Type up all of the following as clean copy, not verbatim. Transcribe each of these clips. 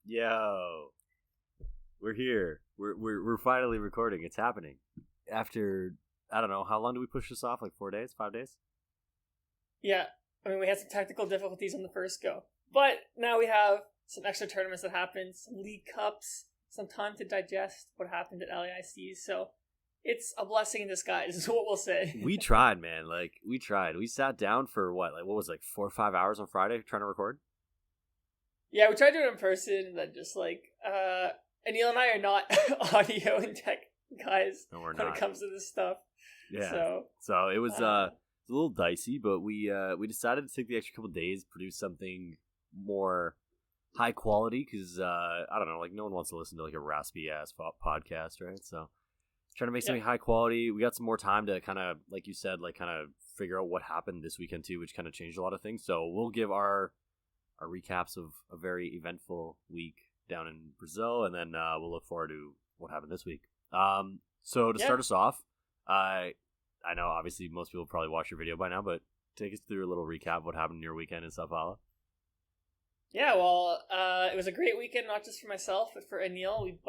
Yo, we're here. We're finally recording. It's happening. After I don't know how long do we push this off? Like 4 days, 5 days? Yeah, I mean we had some technical difficulties on the first go, but now we have some extra tournaments that happened, some league cups, some time to digest what happened at LAIC. So it's a blessing in disguise, is what we'll say. We tried, man. Like we tried. We sat down for what was it, like 4 or 5 hours on Friday trying to record. Yeah, we tried to do it in person, and then just like Aneil and I are not audio and tech guys when it comes to this stuff. Yeah. So it was a little dicey, but we decided to take the extra couple of days, produce something more high quality because I don't know, like no one wants to listen to like a raspy ass podcast, right? So trying to make something high quality. We got some more time to kind of, like you said, like kind of figure out what happened this weekend too, which kind of changed a lot of things. So we'll give our recaps of a very eventful week down in Brazil, and then we'll look forward to what happened this week. So to start us off, I know obviously most people probably watch your video by now, but take us through a little recap of what happened in your weekend in Sao Paulo. Yeah, well, it was a great weekend, not just for myself, but for Aneil. We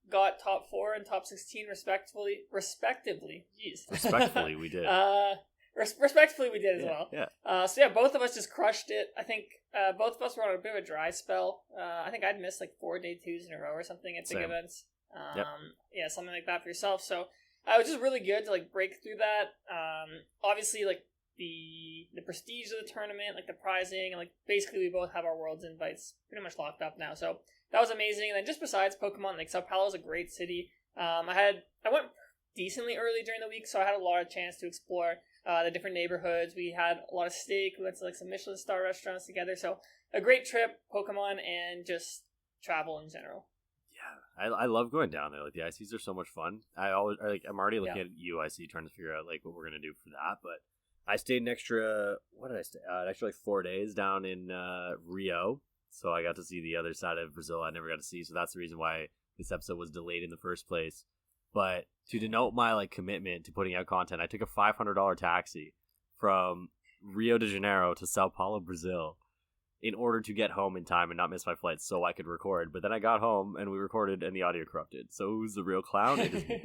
got top 4 and top 16 respectively. Jeez. Respectfully, we did. Respectfully, we did as well. Yeah. So both of us just crushed it. I think both of us were on a bit of a dry spell. I think I'd missed like 4 day 2s in a row or something at big events. Yeah, something like that for yourself. So it was just really good to like break through that. Obviously, like the prestige of the tournament, like the prizing, and like basically we both have our world's invites pretty much locked up now. So that was amazing. And then just besides Pokemon, like Sao Paulo is a great city. I went decently early during the week, so I had a lot of chance to explore the different neighborhoods. We had a lot of steak. We went to like some Michelin star restaurants together. So a great trip, Pokemon, and just travel in general. Yeah, I love going down there. Like the ICs are so much fun. I'm already looking at UIC trying to figure out like what we're gonna do for that. But I stayed an extra. What did I stay? An extra like 4 days down in Rio. So I got to see the other side of Brazil I never got to see. So that's the reason why this episode was delayed in the first place. But to denote my like commitment to putting out content, I took a $500 taxi from Rio de Janeiro to Sao Paulo, Brazil, in order to get home in time and not miss my flight so I could record. But then I got home and we recorded and the audio corrupted. So who's the real clown? It is me.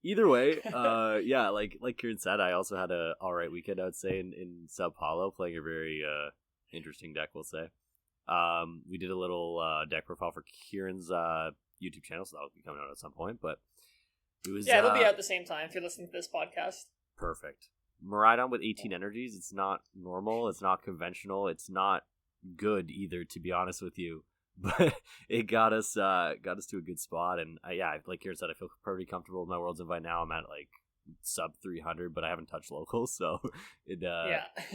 Either way, yeah, like Ciaran said, I also had a all right weekend, I would say, in Sao Paulo, playing a very interesting deck, we'll say. We did a little deck profile for Ciaran's YouTube channel, so that will be coming out at some point, but it was... Yeah, it'll be out at the same time if you're listening to this podcast. Perfect. Maridon with 18 energies, it's not normal, it's not conventional, it's not good either, to be honest with you. But it got us to a good spot, and like Ciaran said, I feel pretty comfortable with my World's Invite now. I'm at like sub 300, but I haven't touched locals, so it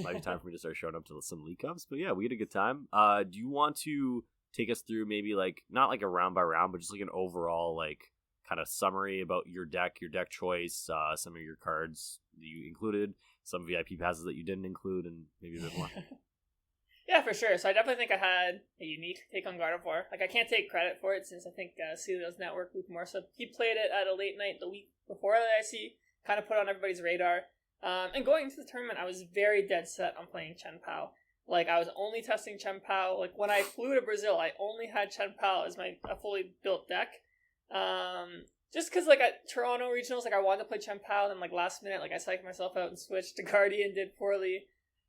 might be time for me to start showing up to some league cups. But yeah, we had a good time. Do you want to take us through maybe like not like a round by round, but just like an overall like kind of summary about your deck choice, some of your cards that you included, some VIP passes that you didn't include, and maybe a bit more? Yeah, for sure. So I definitely think I had a unique take on Gardevoir. Like, I can't take credit for it since I think Celio's network, Luke Morsa, he played it at a late night the week before LAIC, kind of put on everybody's radar. And going into the tournament, I was very dead set on playing Chen Pao. Like, I was only testing Chen Pao. Like, when I flew to Brazil, I only had Chen Pao as a fully built deck. Just because, like, at Toronto Regionals, like, I wanted to play Chen Pao, and then, like, last minute, like, I psyched myself out and switched to Gardy and did poorly.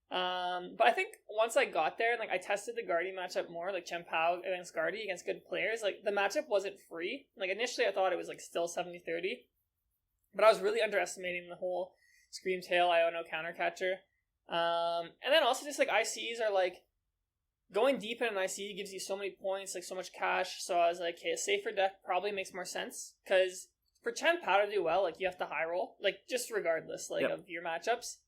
But I think once I got there and like I tested the Gardy matchup more, like Chen Pao against Gardy against good players, like the matchup wasn't free. Like initially I thought it was like still 70-30, but I was really underestimating the whole Scream Tail Iono countercatcher. And then also just like ICs are like going deep in an IC gives you so many points, like so much cash. So I was like, okay, a safer deck probably makes more sense because for Chen Pao to do well, like you have to high roll, like just regardless like of your matchups.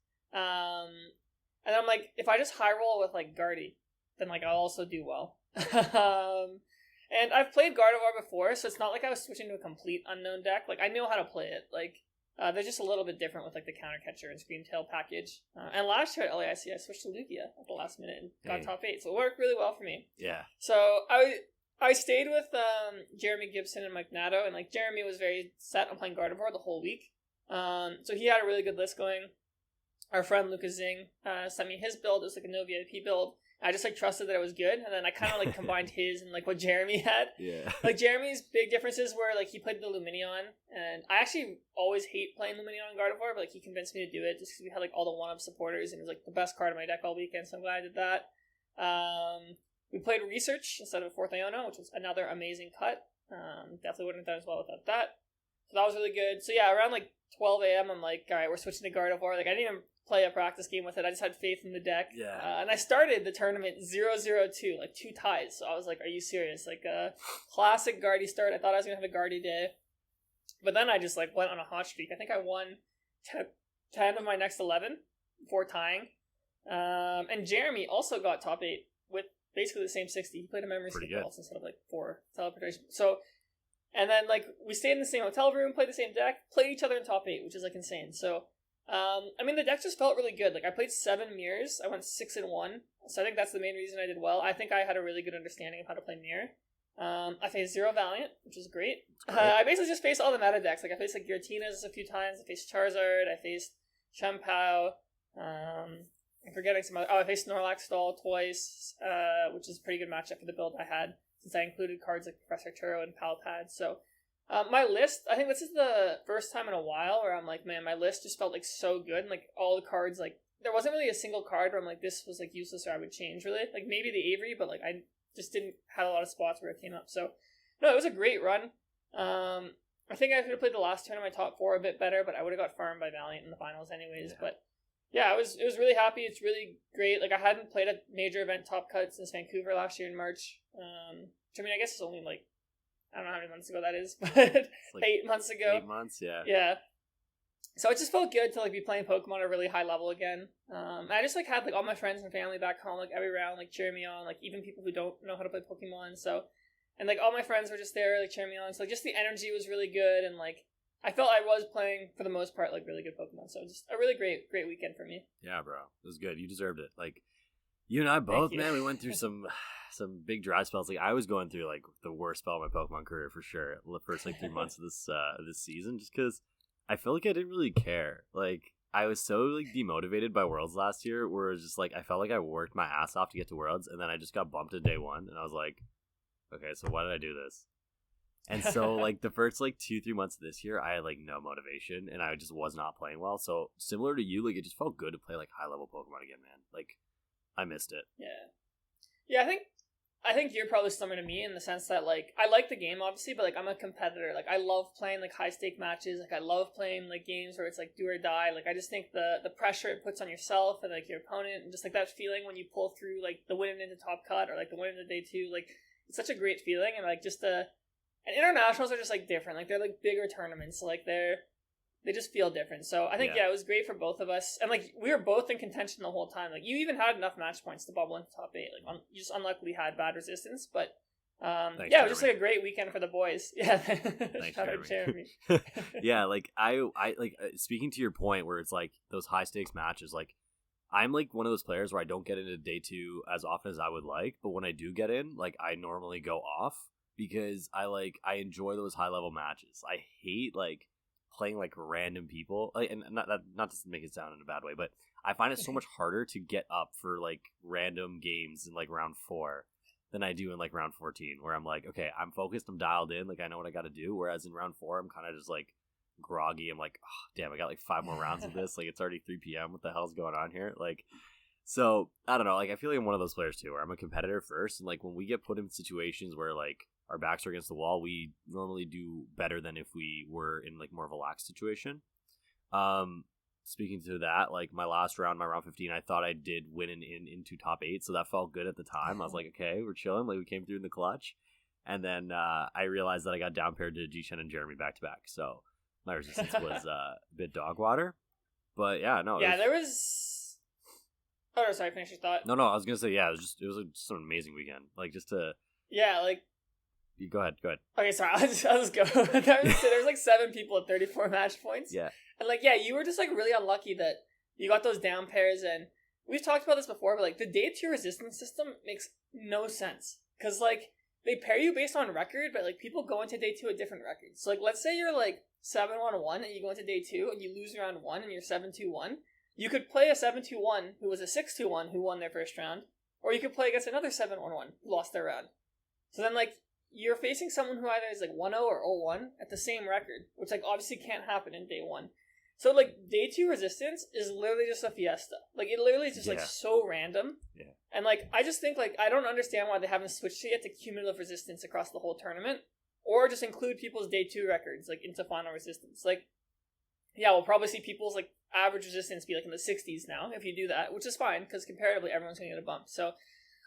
And I'm like, if I just high roll with like Gardy, then like I'll also do well. And I've played Gardevoir before, so it's not like I was switching to a complete unknown deck. Like I know how to play it. Like they're just a little bit different with like the countercatcher and Scream Tail package. And last year at LAIC, I switched to Lugia at the last minute and got top 8, so it worked really well for me. Yeah. So I stayed with Jeremy Gibson and Mike Nato, and like Jeremy was very set on playing Gardevoir the whole week. So he had a really good list going. Our friend Lucas Zing sent me his build. It was like a no VIP build. I just like trusted that it was good, and then I kind of like combined his and like what Jeremy had. Yeah. Like Jeremy's big differences were like he played the Luminion, and I actually always hate playing Luminion Gardevoir, but like he convinced me to do it just because we had like all the 1-up supporters, and it was like the best card in my deck all weekend. So I'm glad I did that. We played Research instead of Fourth Iono, which was another amazing cut. Definitely wouldn't have done as well without that. So that was really good. So yeah, around like 12 a.m. I'm like, all right, we're switching to Gardevoir. Like I didn't even play a practice game with it. I just had faith in the deck. Yeah. And I started the tournament 0-0-2, like 2 ties. So I was like, are you serious? Like a classic Gardy start. I thought I was going to have a Gardy day. But then I just like went on a hot streak. I think I won 10 of my next 11 before tying. And Jeremy also got top 8 with basically the same 60. He played a memory skip also instead of like 4 teleportation. So, and then like we stayed in the same hotel room, played the same deck, played each other in top 8, which is like insane. So, I mean, the deck just felt really good. Like, I played 7 mirrors. I went 6-1. So I think that's the main reason I did well. I think I had a really good understanding of how to play mirror. I faced 0 Valiant, which was great. I basically just faced all the meta decks. Like, I faced, like, Giratina a few times. I faced Charizard. I faced Chien-Pao. I'm forgetting some other... Oh, I faced Snorlax Stall twice, which is a pretty good matchup for the build I had, since I included cards like Professor Turo and Palpad. So... my list, I think this is the first time in a while where I'm like, man, my list just felt like so good. And like all the cards, like there wasn't really a single card where I'm like, this was like useless or I would change really. Like maybe the Avery, but like I just didn't have a lot of spots where it came up. So no, it was a great run. I think I could have played the last turn in my top 4 a bit better, but I would have got farmed by Valiant in the finals anyways. Yeah. But yeah, it was really happy. It's really great. Like I hadn't played a major event top cut since Vancouver last year in March. Which I mean, I guess it's only like, I don't know how many months ago that is, but like 8 months ago. 8 months, yeah. Yeah. So it just felt good to like be playing Pokemon at a really high level again. I just like had like all my friends and family back home like every round like cheering me on, like even people who don't know how to play Pokemon. So, and like all my friends were just there like cheering me on. So like, just the energy was really good, and like I felt I was playing for the most part like really good Pokemon. So just a really great weekend for me. Yeah, bro, it was good. You deserved it. Like you and I both, man. We went through some big dry spells. Like I was going through like the worst spell of my Pokemon career for sure. The first like 3 months of this season, just because I feel like I didn't really care. Like I was so like demotivated by Worlds last year, where it was just like I felt like I worked my ass off to get to Worlds, and then I just got bumped to day 1, and I was like, okay, so why did I do this? And so like the first like 2-3 months of this year, I had like no motivation, and I just was not playing well. So similar to you, like it just felt good to play like high level Pokemon again, man. Like I missed it. Yeah, I think you're probably similar to me in the sense that like I like the game obviously, but like I'm a competitor. Like I love playing like high stake matches. Like I love playing like games where it's like do or die. Like I just think the pressure it puts on yourself and like your opponent, and just like that feeling when you pull through like the winning into top cut or like the winning into day 2. Like it's such a great feeling, and like just and internationals are just like different. Like they're like bigger tournaments. So like they just feel different. So I think, yeah, it was great for both of us. And, like, we were both in contention the whole time. Like, you even had enough match points to bubble into top 8. Like, you just unluckily had bad resistance. But, Thanks, yeah, it was just, like, a great weekend for the boys. Yeah. Thanks, Shout out Jeremy. Yeah, like, I like, speaking to your point where it's, like, those high-stakes matches, like, I'm, like, one of those players where I don't get into day 2 as often as I would like. But when I do get in, like, I normally go off because I enjoy those high-level matches. I hate, like, playing like random people, like, and not to make it sound in a bad way, but I find it so much harder to get up for like random games in like round 4 than I do in like round 14, where I'm like, okay, I'm focused, I'm dialed in, like I know what I got to do. Whereas in round 4, I'm kind of just like groggy. I'm like, oh, damn, I got like 5 more rounds of this. Like it's already 3 p.m. What the hell's going on here? Like, so I don't know. Like I feel like I'm one of those players too, where I'm a competitor first, and like when we get put in situations where like our backs are against the wall, we normally do better than if we were in like more of a lax situation. Speaking to that, like my last round, my round 15, I thought I did win into top 8, so that felt good at the time. I was like, okay, we're chilling, like we came through in the clutch. And then I realized that I got down paired to Ciaran and Jeremy back to back, so my resistance was a bit dog water. But yeah, no. Yeah, there was... Oh, no, sorry, finish your thought. No, I was gonna say, yeah, it was just an amazing weekend. Like just to... Yeah, like... You go ahead. Okay, sorry, I'll just go. There's like 7 people at 34 match points. Yeah. And like, yeah, you were just like really unlucky that you got those down pairs, and we've talked about this before, but like the day 2 resistance system makes no sense. Because like, they pair you based on record, but like people go into day 2 at different records. So like, let's say you're like 7-1-1 and you go into day 2 and you lose round 1 and you're 7-2-1. You could play a 7-2-1 who was a 6-2-1 who won their first round, Or you could play against another 7-1-1 who lost their round. So then, like, you're facing someone who either is, like, 1-0 or 0-1 at the same record, which, like, obviously can't happen in day one. So, like, day two resistance is literally just a fiesta. Like, it literally is just, like, so random. Yeah. And, like, I just think, like, I don't understand why they haven't switched it yet to cumulative resistance across the whole tournament. Or just include people's day two records, like, into final resistance. Like, yeah, we'll probably see people's, like, average resistance be, like, in the 60s now, if you do that, which is fine, because comparatively, everyone's going to get a bump. So,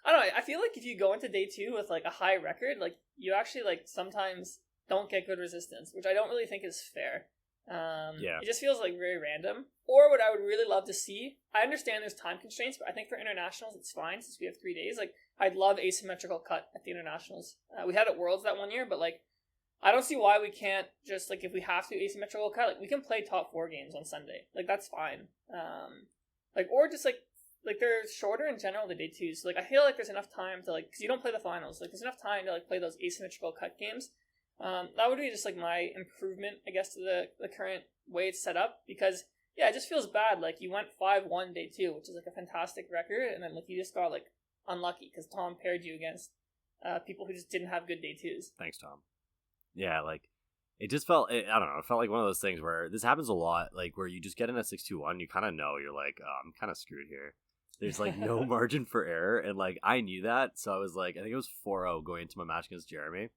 I don't know, I feel like if you go into day two with, like, a high record, like, you actually, like, sometimes don't get good resistance, which I don't really think is fair. It just feels like very random. Or what I would really love to see, I understand there's time constraints, but I think for internationals it's fine since we have 3 days. Like, I'd love asymmetrical cut at the internationals. We had it at Worlds that one year, but like, I don't see why we can't just, like, if we have to asymmetrical cut, like, we can play top 4 games on Sunday. Like, that's fine. Like, or just like they're shorter in general the day twos. So, like, I feel like there's enough time to, like, because you don't play the finals. Like, there's enough time to, like, play those asymmetrical cut games. That would be just, like, my improvement, I guess, to the current way it's set up. Because, yeah, it just feels bad. Like, you went 5-1 day two, which is, like, a fantastic record. And then, like, you just got, like, unlucky because Tom paired you against people who just didn't have good day twos. Thanks, Tom. Yeah, like, it just felt, I don't know, it felt like one of those things where this happens a lot, like, where you just get in a 6-2-1, you kind of know, you're like, oh, I'm kind of screwed here. There's, like, no margin for error, and, like, I knew that, so I was, like, I think it was 4-0 going into my match against Jeremy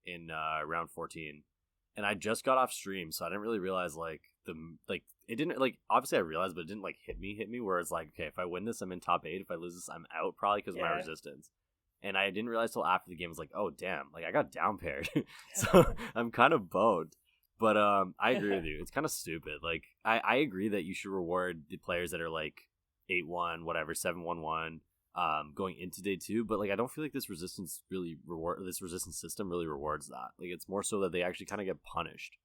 in round 14, and I just got off stream, so I didn't really realize, like, it didn't, like, obviously I realized, but it didn't, like, hit me, where it's like, okay, if I win this, I'm in top 8, if I lose this, I'm out, probably because of my resistance. And I didn't realize till after the game, I was like, oh, damn, like, I got down paired. So I'm kind of boned. But I agree with you. It's kind of stupid. Like, I agree that you should reward the players that are, like, 8-1, whatever, 7-1-1, going into day two. But, like, I don't feel like this resistance system really rewards that. Like, it's more so that they actually kind of get punished.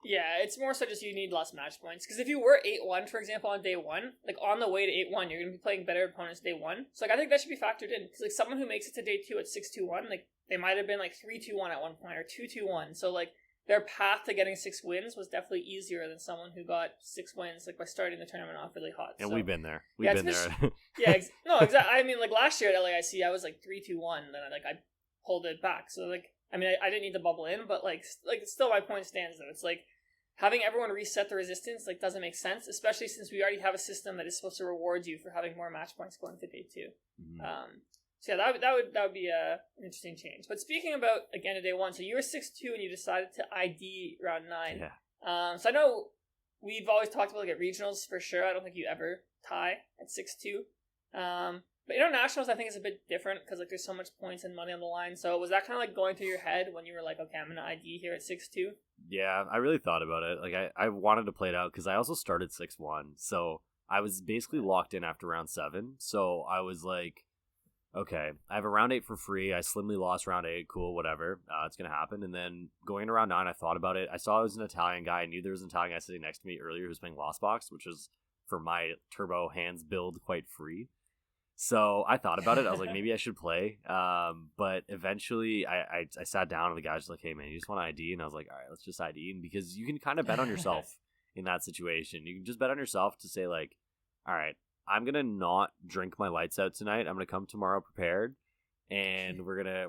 Yeah, it's more so just you need less match points. Because if you were 8-1, for example, on day one, like, on the way to 8-1, you're going to be playing better opponents day one. So, like, I think that should be factored in. Because, like, someone who makes it to day two at 6-2-1, like, they might have been, like, 3-2-1 at one point, or 2-2-1. So, like, their path to getting 6 wins was definitely easier than someone who got 6 wins, like, by starting the tournament off really hot. And we've been there. We've been there. Yeah, no, exactly. I mean, like, last year at LAIC, I was, like, 3-2-1, then, like, I pulled it back. So, like, I mean, I didn't need to bubble in, but, like, still my point stands, though. It's, like, having everyone reset the resistance, like, doesn't make sense, especially since we already have a system that is supposed to reward you for having more match points going to day two. Mm-hmm. So yeah, that would be an interesting change. But speaking about, again, day one, so you were 6-2 and you decided to ID round 9. Yeah. So I know we've always talked about, like, at regionals for sure. I don't think you ever tie at 6-2. But internationals, I think, is a bit different because, like, there's so much points and money on the line. So was that kind of, like, going through your head when you were like, okay, I'm going to ID here at 6-2? Yeah, I really thought about it. Like, I wanted to play it out because I also started 6-1. So I was basically locked in after round 7. So I was like, okay, I have a round 8 for free. I slimly lost round 8. Cool, whatever. It's going to happen. And then going into round 9, I thought about it. I saw it was an Italian guy. I knew there was an Italian guy sitting next to me earlier who was playing Lost Box, which is, for my turbo hands build, quite free. So I thought about it. I was like, maybe I should play. But eventually I sat down and the guy was like, hey, man, you just want to ID? And I was like, all right, let's just ID. And because you can kind of bet on yourself in that situation. You can just bet on yourself to say, like, all right, I'm going to not drink my lights out tonight. I'm going to come tomorrow prepared. And we're gonna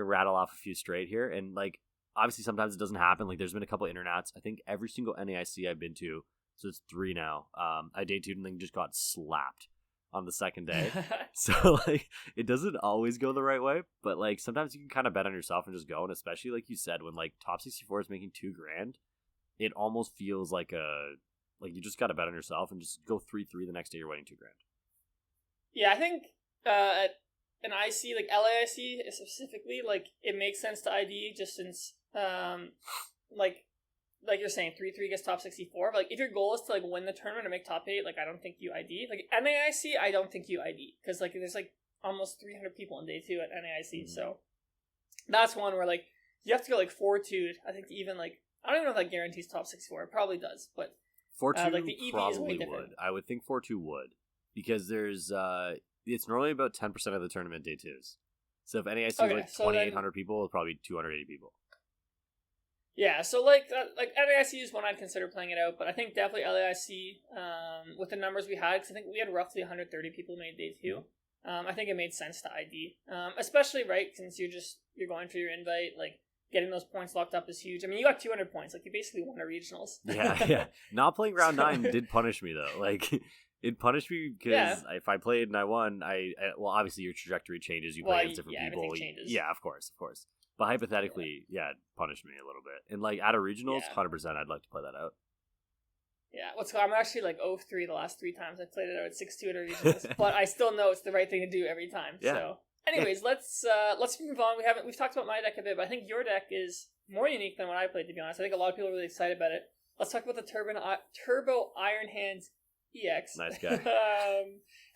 rattle off a few straight here. And, like, obviously sometimes it doesn't happen. Like, there's been a couple of internats. I think every single NAIC I've been to, so it's 3 now, I day 2 and then just got slapped on the second day. So, like, it doesn't always go the right way, but, like, sometimes you can kind of bet on yourself and just go. And especially, like you said, when, like, top 64 is making $2,000, it almost feels like you just got to bet on yourself and just go 3-3 the next day you're winning $2,000. Yeah, I think at an IC, like LAIC specifically, like, it makes sense to ID just since like you're saying, 3-3 gets top 64. But, like, if your goal is to, like, win the tournament or make top 8, like, I don't think you ID. Like, NAIC, I don't think you ID. Because, like, there's, like, almost 300 people in day 2 at NAIC. Mm-hmm. So that's one where, like, you have to go, like, 4-2, I think, to even, like, I don't even know if that guarantees top 64. It probably does. But 4-2 like, the EV probably would. I would think 4-2 would. Because there's, it's normally about 10% of the tournament day 2s. So if NAIC is, like, 2,800 people, it's probably 280 people. Yeah, so, like NAIC is one I'd consider playing it out, but I think definitely LAIC, with the numbers we had, because I think we had roughly 130 people made day 2. I think it made sense to ID, especially right since you're going for your invite. Like getting those points locked up is huge. I mean, you got 200 points. Like you basically won a regionals. Yeah. Not playing round 9 did punish me though. Like it punished me because if I played and I won, well, obviously your trajectory changes. You play against different people. Changes. Yeah, of course. But hypothetically, it punished me a little bit. And like at a regionals, 100%, I'd like to play that out. Yeah, I'm actually like 0-3 the last 3 times I played it out at 6-2 at a regionals, but I still know it's the right thing to do every time. Yeah. So, anyways, let's move on. We've talked about my deck a bit, but I think your deck is more unique than what I played. To be honest, I think a lot of people are really excited about it. Let's talk about the Turbo Iron Hands EX. Nice guy.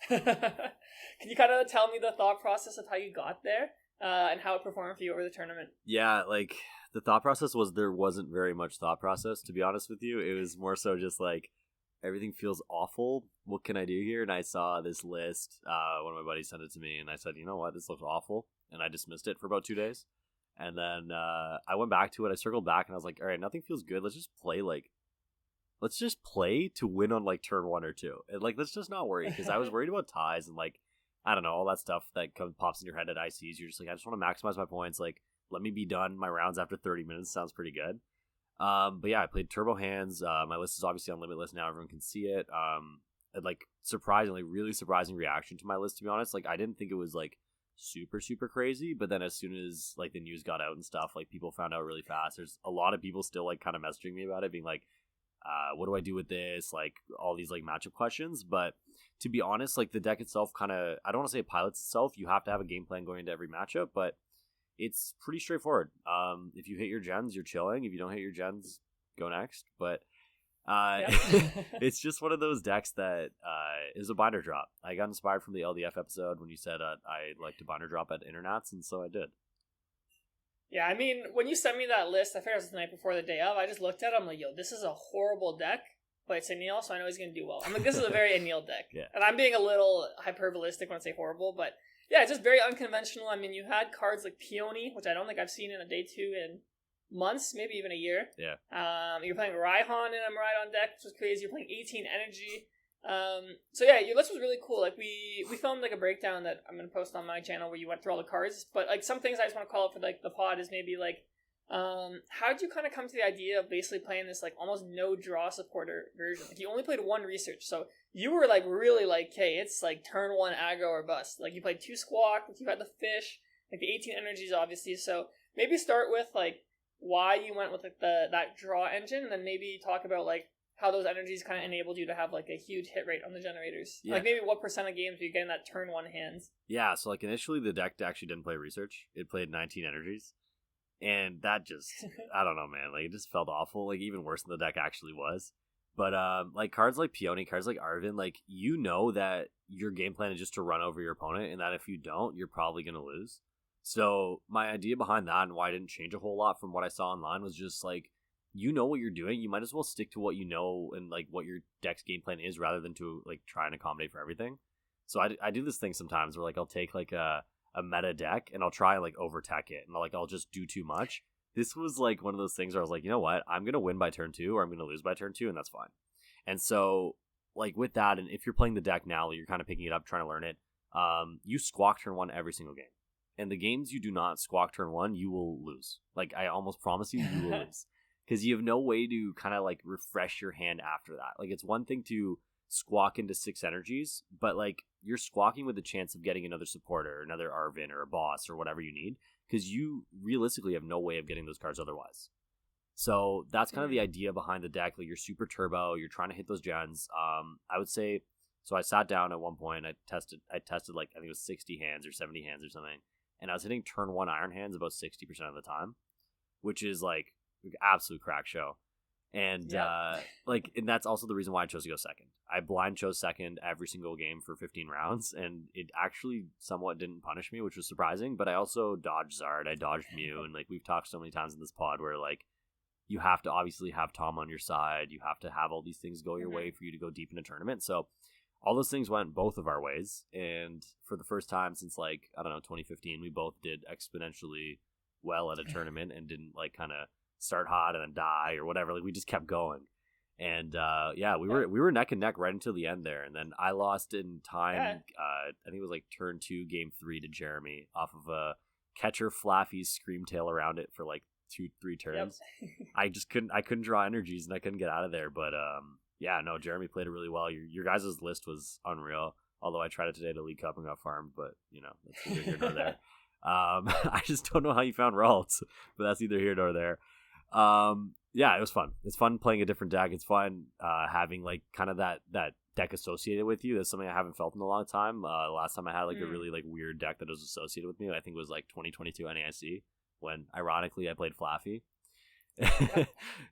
Can you kind of tell me the thought process of how you got there and how it performed for you over the tournament? Yeah, like. The thought process was there wasn't very much thought process, to be honest with you. It was more so just like, everything feels awful. What can I do here? And I saw this list. One of my buddies sent it to me, and I said, you know what? This looks awful. And I dismissed it for about 2 days. And then I went back to it. I circled back, and I was like, all right, nothing feels good. Let's just play to win on like turn 1 or 2. And like, let's just not worry. Because I was worried about ties and like, I don't know, all that stuff that pops in your head at ICs. You're just like, I just want to maximize my points. Like, let me be done. My rounds after 30 minutes sounds pretty good. But yeah, I played Turbo Hands. My list is obviously on Limitless now. Everyone can see it. Like really surprising reaction to my list, to be honest. Like I didn't think it was like super, super crazy. But then as soon as like the news got out and stuff, like people found out really fast. There's a lot of people still like kind of messaging me about it, being like, what do I do with this? Like all these like matchup questions. But to be honest, like the deck itself kind of, I don't want to say it pilots itself. You have to have a game plan going into every matchup, but it's pretty straightforward. If you hit your gens, you're chilling. If you don't hit your gens, go next. But it's just one of those decks that is a binder drop. I got inspired from the LDF episode when you said I'd like to binder drop at Internats, and so I did. Yeah, I mean, when you sent me that list, I figured it was the night before the day of, I just looked at it, I'm like, yo, this is a horrible deck, but it's Aneil, so I know he's going to do well. I'm like, this is a very Aneil deck. Yeah. And I'm being a little hyperbolistic when I say horrible, but yeah, it's just very unconventional. I mean, you had cards like Peony, which I don't think I've seen in a day 2 in months, maybe even a year. Yeah. You're playing Raihan in a Miraidon deck, which was crazy. You're playing 18 Energy. So yeah, your lid was really cool. Like we filmed like a breakdown that I'm gonna post on my channel where you went through all the cards. But like some things I just want to call out for like the pod is maybe like, how did you kind of come to the idea of basically playing this like almost no draw supporter version? Like you only played 1 research, so you were like really like, hey, it's like turn 1 aggro or bust. Like you played 2 squawk, like you had the fish, like the 18 energies obviously. So maybe start with like why you went with like that draw engine, and then maybe talk about like how those energies kind of enabled you to have like a huge hit rate on the generators. Yeah. Like maybe what % of games are you getting that turn 1 hands? Yeah, so like initially the deck actually didn't play research. It played 19 energies. And that just, I don't know, man. Like, it just felt awful. Like, even worse than the deck actually was. But, like, cards like Peony, cards like Arvin, like, you know that your game plan is just to run over your opponent, and that if you don't, you're probably going to lose. So, my idea behind that and why I didn't change a whole lot from what I saw online was just, like, you know what you're doing. You might as well stick to what you know and, like, what your deck's game plan is rather than to, like, try and accommodate for everything. So, I do this thing sometimes where, like, I'll take, like, a meta deck and I'll try and like overtech it and I'll just do too much. This was like one of those things where I was like, you know what, I'm gonna win by turn 2 or I'm gonna lose by turn 2, and that's fine. And so like with that, and if you're playing the deck now, you're kind of picking it up, trying to learn it, you squawk turn 1 every single game, and the games you do not squawk turn 1, you will lose. Like I almost promise you will lose, because you have no way to kind of like refresh your hand after that. Like it's one thing to squawk into 6 energies, but like you're squawking with the chance of getting another supporter, another Arvin, or a boss, or whatever you need, because you realistically have no way of getting those cards otherwise. So that's kind of the idea behind the deck. Like you're super turbo, you're trying to hit those gens. I would say, so I sat down at one point, I tested like, I think it was 60 hands or 70 hands or something, and I was hitting turn 1 iron hands about 60% of the time, which is like absolute crack show. And and that's also the reason why I chose to go second. I blind chose second every single game for 15 rounds, and it actually somewhat didn't punish me, which was surprising. But I also dodged Zard, I dodged Mew, and like we've talked so many times in this pod where like you have to obviously have Tom on your side, you have to have all these things go your way for you to go deep in a tournament. So all those things went both of our ways, and for the first time since like, I don't know, 2015, we both did exponentially well at a tournament and didn't like kind of start hot and then die or whatever. Like we just kept going. And we were neck and neck right until the end there, and then I lost in time. I think it was like turn 2, game 3 to Jeremy off of a catcher Flaffy's scream tail around it for like 2-3 turns. Yep. I couldn't draw energies and I couldn't get out of there. But Jeremy played it really well. Your guys' list was unreal. Although I tried it today to League Cup and got farmed, but that's neither here nor there. I just don't know how you found Ralts, but that's neither here nor there. It was fun. It's fun playing a different deck. It's fun having like kind of that deck associated with you. That's something I haven't felt in a long time. The last time I had like a really like weird deck that was associated with me, I think it was like 2022 NAIC, when ironically I played Flaffy.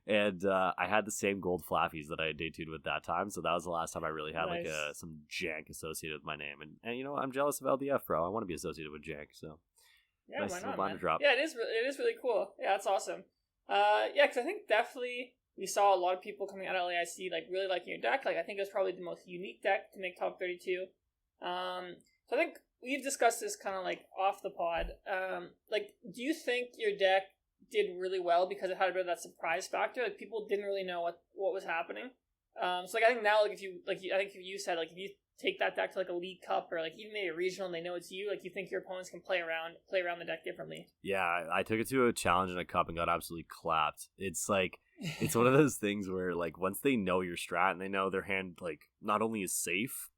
And I had the same gold Flaffies that I had day 2'd with that time, so that was the last time I really had like some jank associated with my name. And I'm jealous of LDF, bro. I want to be associated with jank, so yeah, nice why not, man? drop. Yeah, it is really cool. Yeah, that's awesome. Because I think definitely we saw a lot of people coming out of LAIC like really liking your deck. Like I think it was probably the most unique deck to make top 32. So I think we've discussed this kind of like off the pod. Like, do you think your deck did really well because it had a bit of that surprise factor? Like people didn't really know what was happening. So like I think now, like if you said like if you take that deck to like a League Cup or like even maybe a regional and they know it's you, like you think your opponents can play around the deck differently. Yeah, I took it to a challenge in a cup and got absolutely clapped. It's like it's one of those things where like once they know your strat and they know their hand like not only is safe,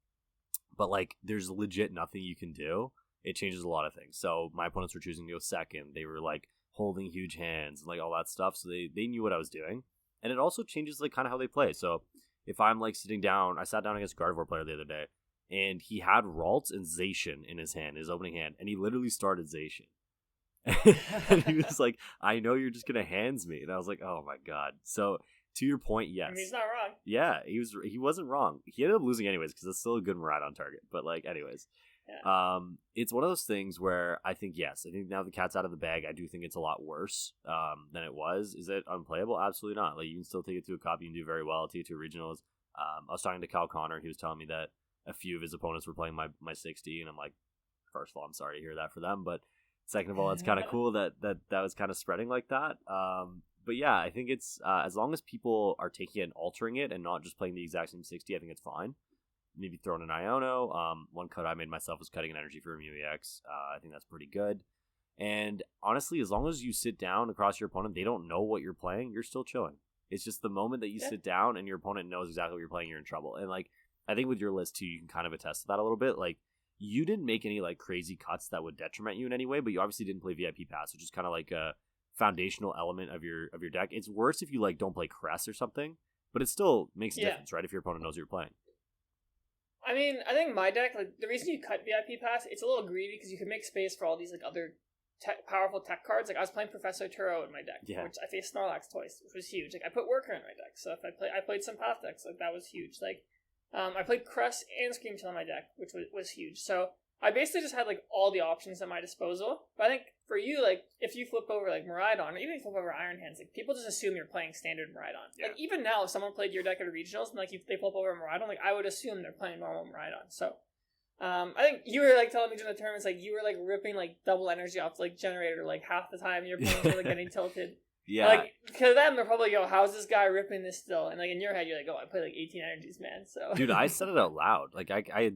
but like there's legit nothing you can do, it changes a lot of things. So my opponents were choosing to go second. They were like holding huge hands and like all that stuff, so they knew what I was doing. And it also changes like kind of how they play. So if I'm like sitting down, I sat down against a Gardevoir player the other day, and he had Ralts and Zacian in his hand, his opening hand, and he literally started Zacian. And he was like, I know you're just gonna hands me. And I was like, oh my god. So to your point, yes. I mean, he's not wrong. Yeah, he wasn't wrong. He ended up losing anyways because it's still a good Murad on target. But like anyways. Yeah. It's one of those things where I think now the cat's out of the bag. I do think it's a lot worse than it was. Is it unplayable? Absolutely not. Like you can still take it to a cup. You can do very well. Take it to regionals. I was talking to Cal Connor. He was telling me that a few of his opponents were playing my 60, and I'm like, first of all, I'm sorry to hear that for them, but second of all, it's kind of cool that was kind of spreading like that. But yeah, I think it's as long as people are taking it and altering it and not just playing the exact same 60, I think it's fine. Maybe throwing an Iono. One cut I made myself was cutting an energy for MUEX. I think that's pretty good. And honestly, as long as you sit down across your opponent, they don't know what you're playing, you're still chilling. It's just the moment that you sit down and your opponent knows exactly what you're playing, you're in trouble. And like, I think with your list too, you can kind of attest to that a little bit. Like, you didn't make any like crazy cuts that would detriment you in any way, but you obviously didn't play VIP Pass, which is kind of like a foundational element of your deck. It's worse if you like don't play Crest or something, but it still makes a difference, right? If your opponent knows what you're playing. I mean, I think my deck, like the reason you cut VIP Pass, it's a little greedy because you can make space for all these like other powerful tech cards. Like I was playing Professor Turo in my deck, which I faced Snorlax twice, which was huge. Like I put Worker in my deck, so if I played some Path decks, like that was huge. Like I played Crest and Scream Tail in my deck, which was huge. So I basically just had like all the options at my disposal. But I think for you, like if you flip over like Miraidon, or even if you flip over Iron Hands, like people just assume you're playing standard Miraidon. Yeah. Like even now, if someone played your deck at regionals and like if they flip over Miraidon, like I would assume they're playing normal Miraidon. So I think you were like telling me during the tournaments, like you were like ripping like double energy off like generator like half the time your opponents were like getting tilted. Yeah. Like, because them, they're probably, how's this guy ripping this still? And, like, in your head, you're like, I play, like, 18 energies, man, so. Dude, I said it out loud. Like, I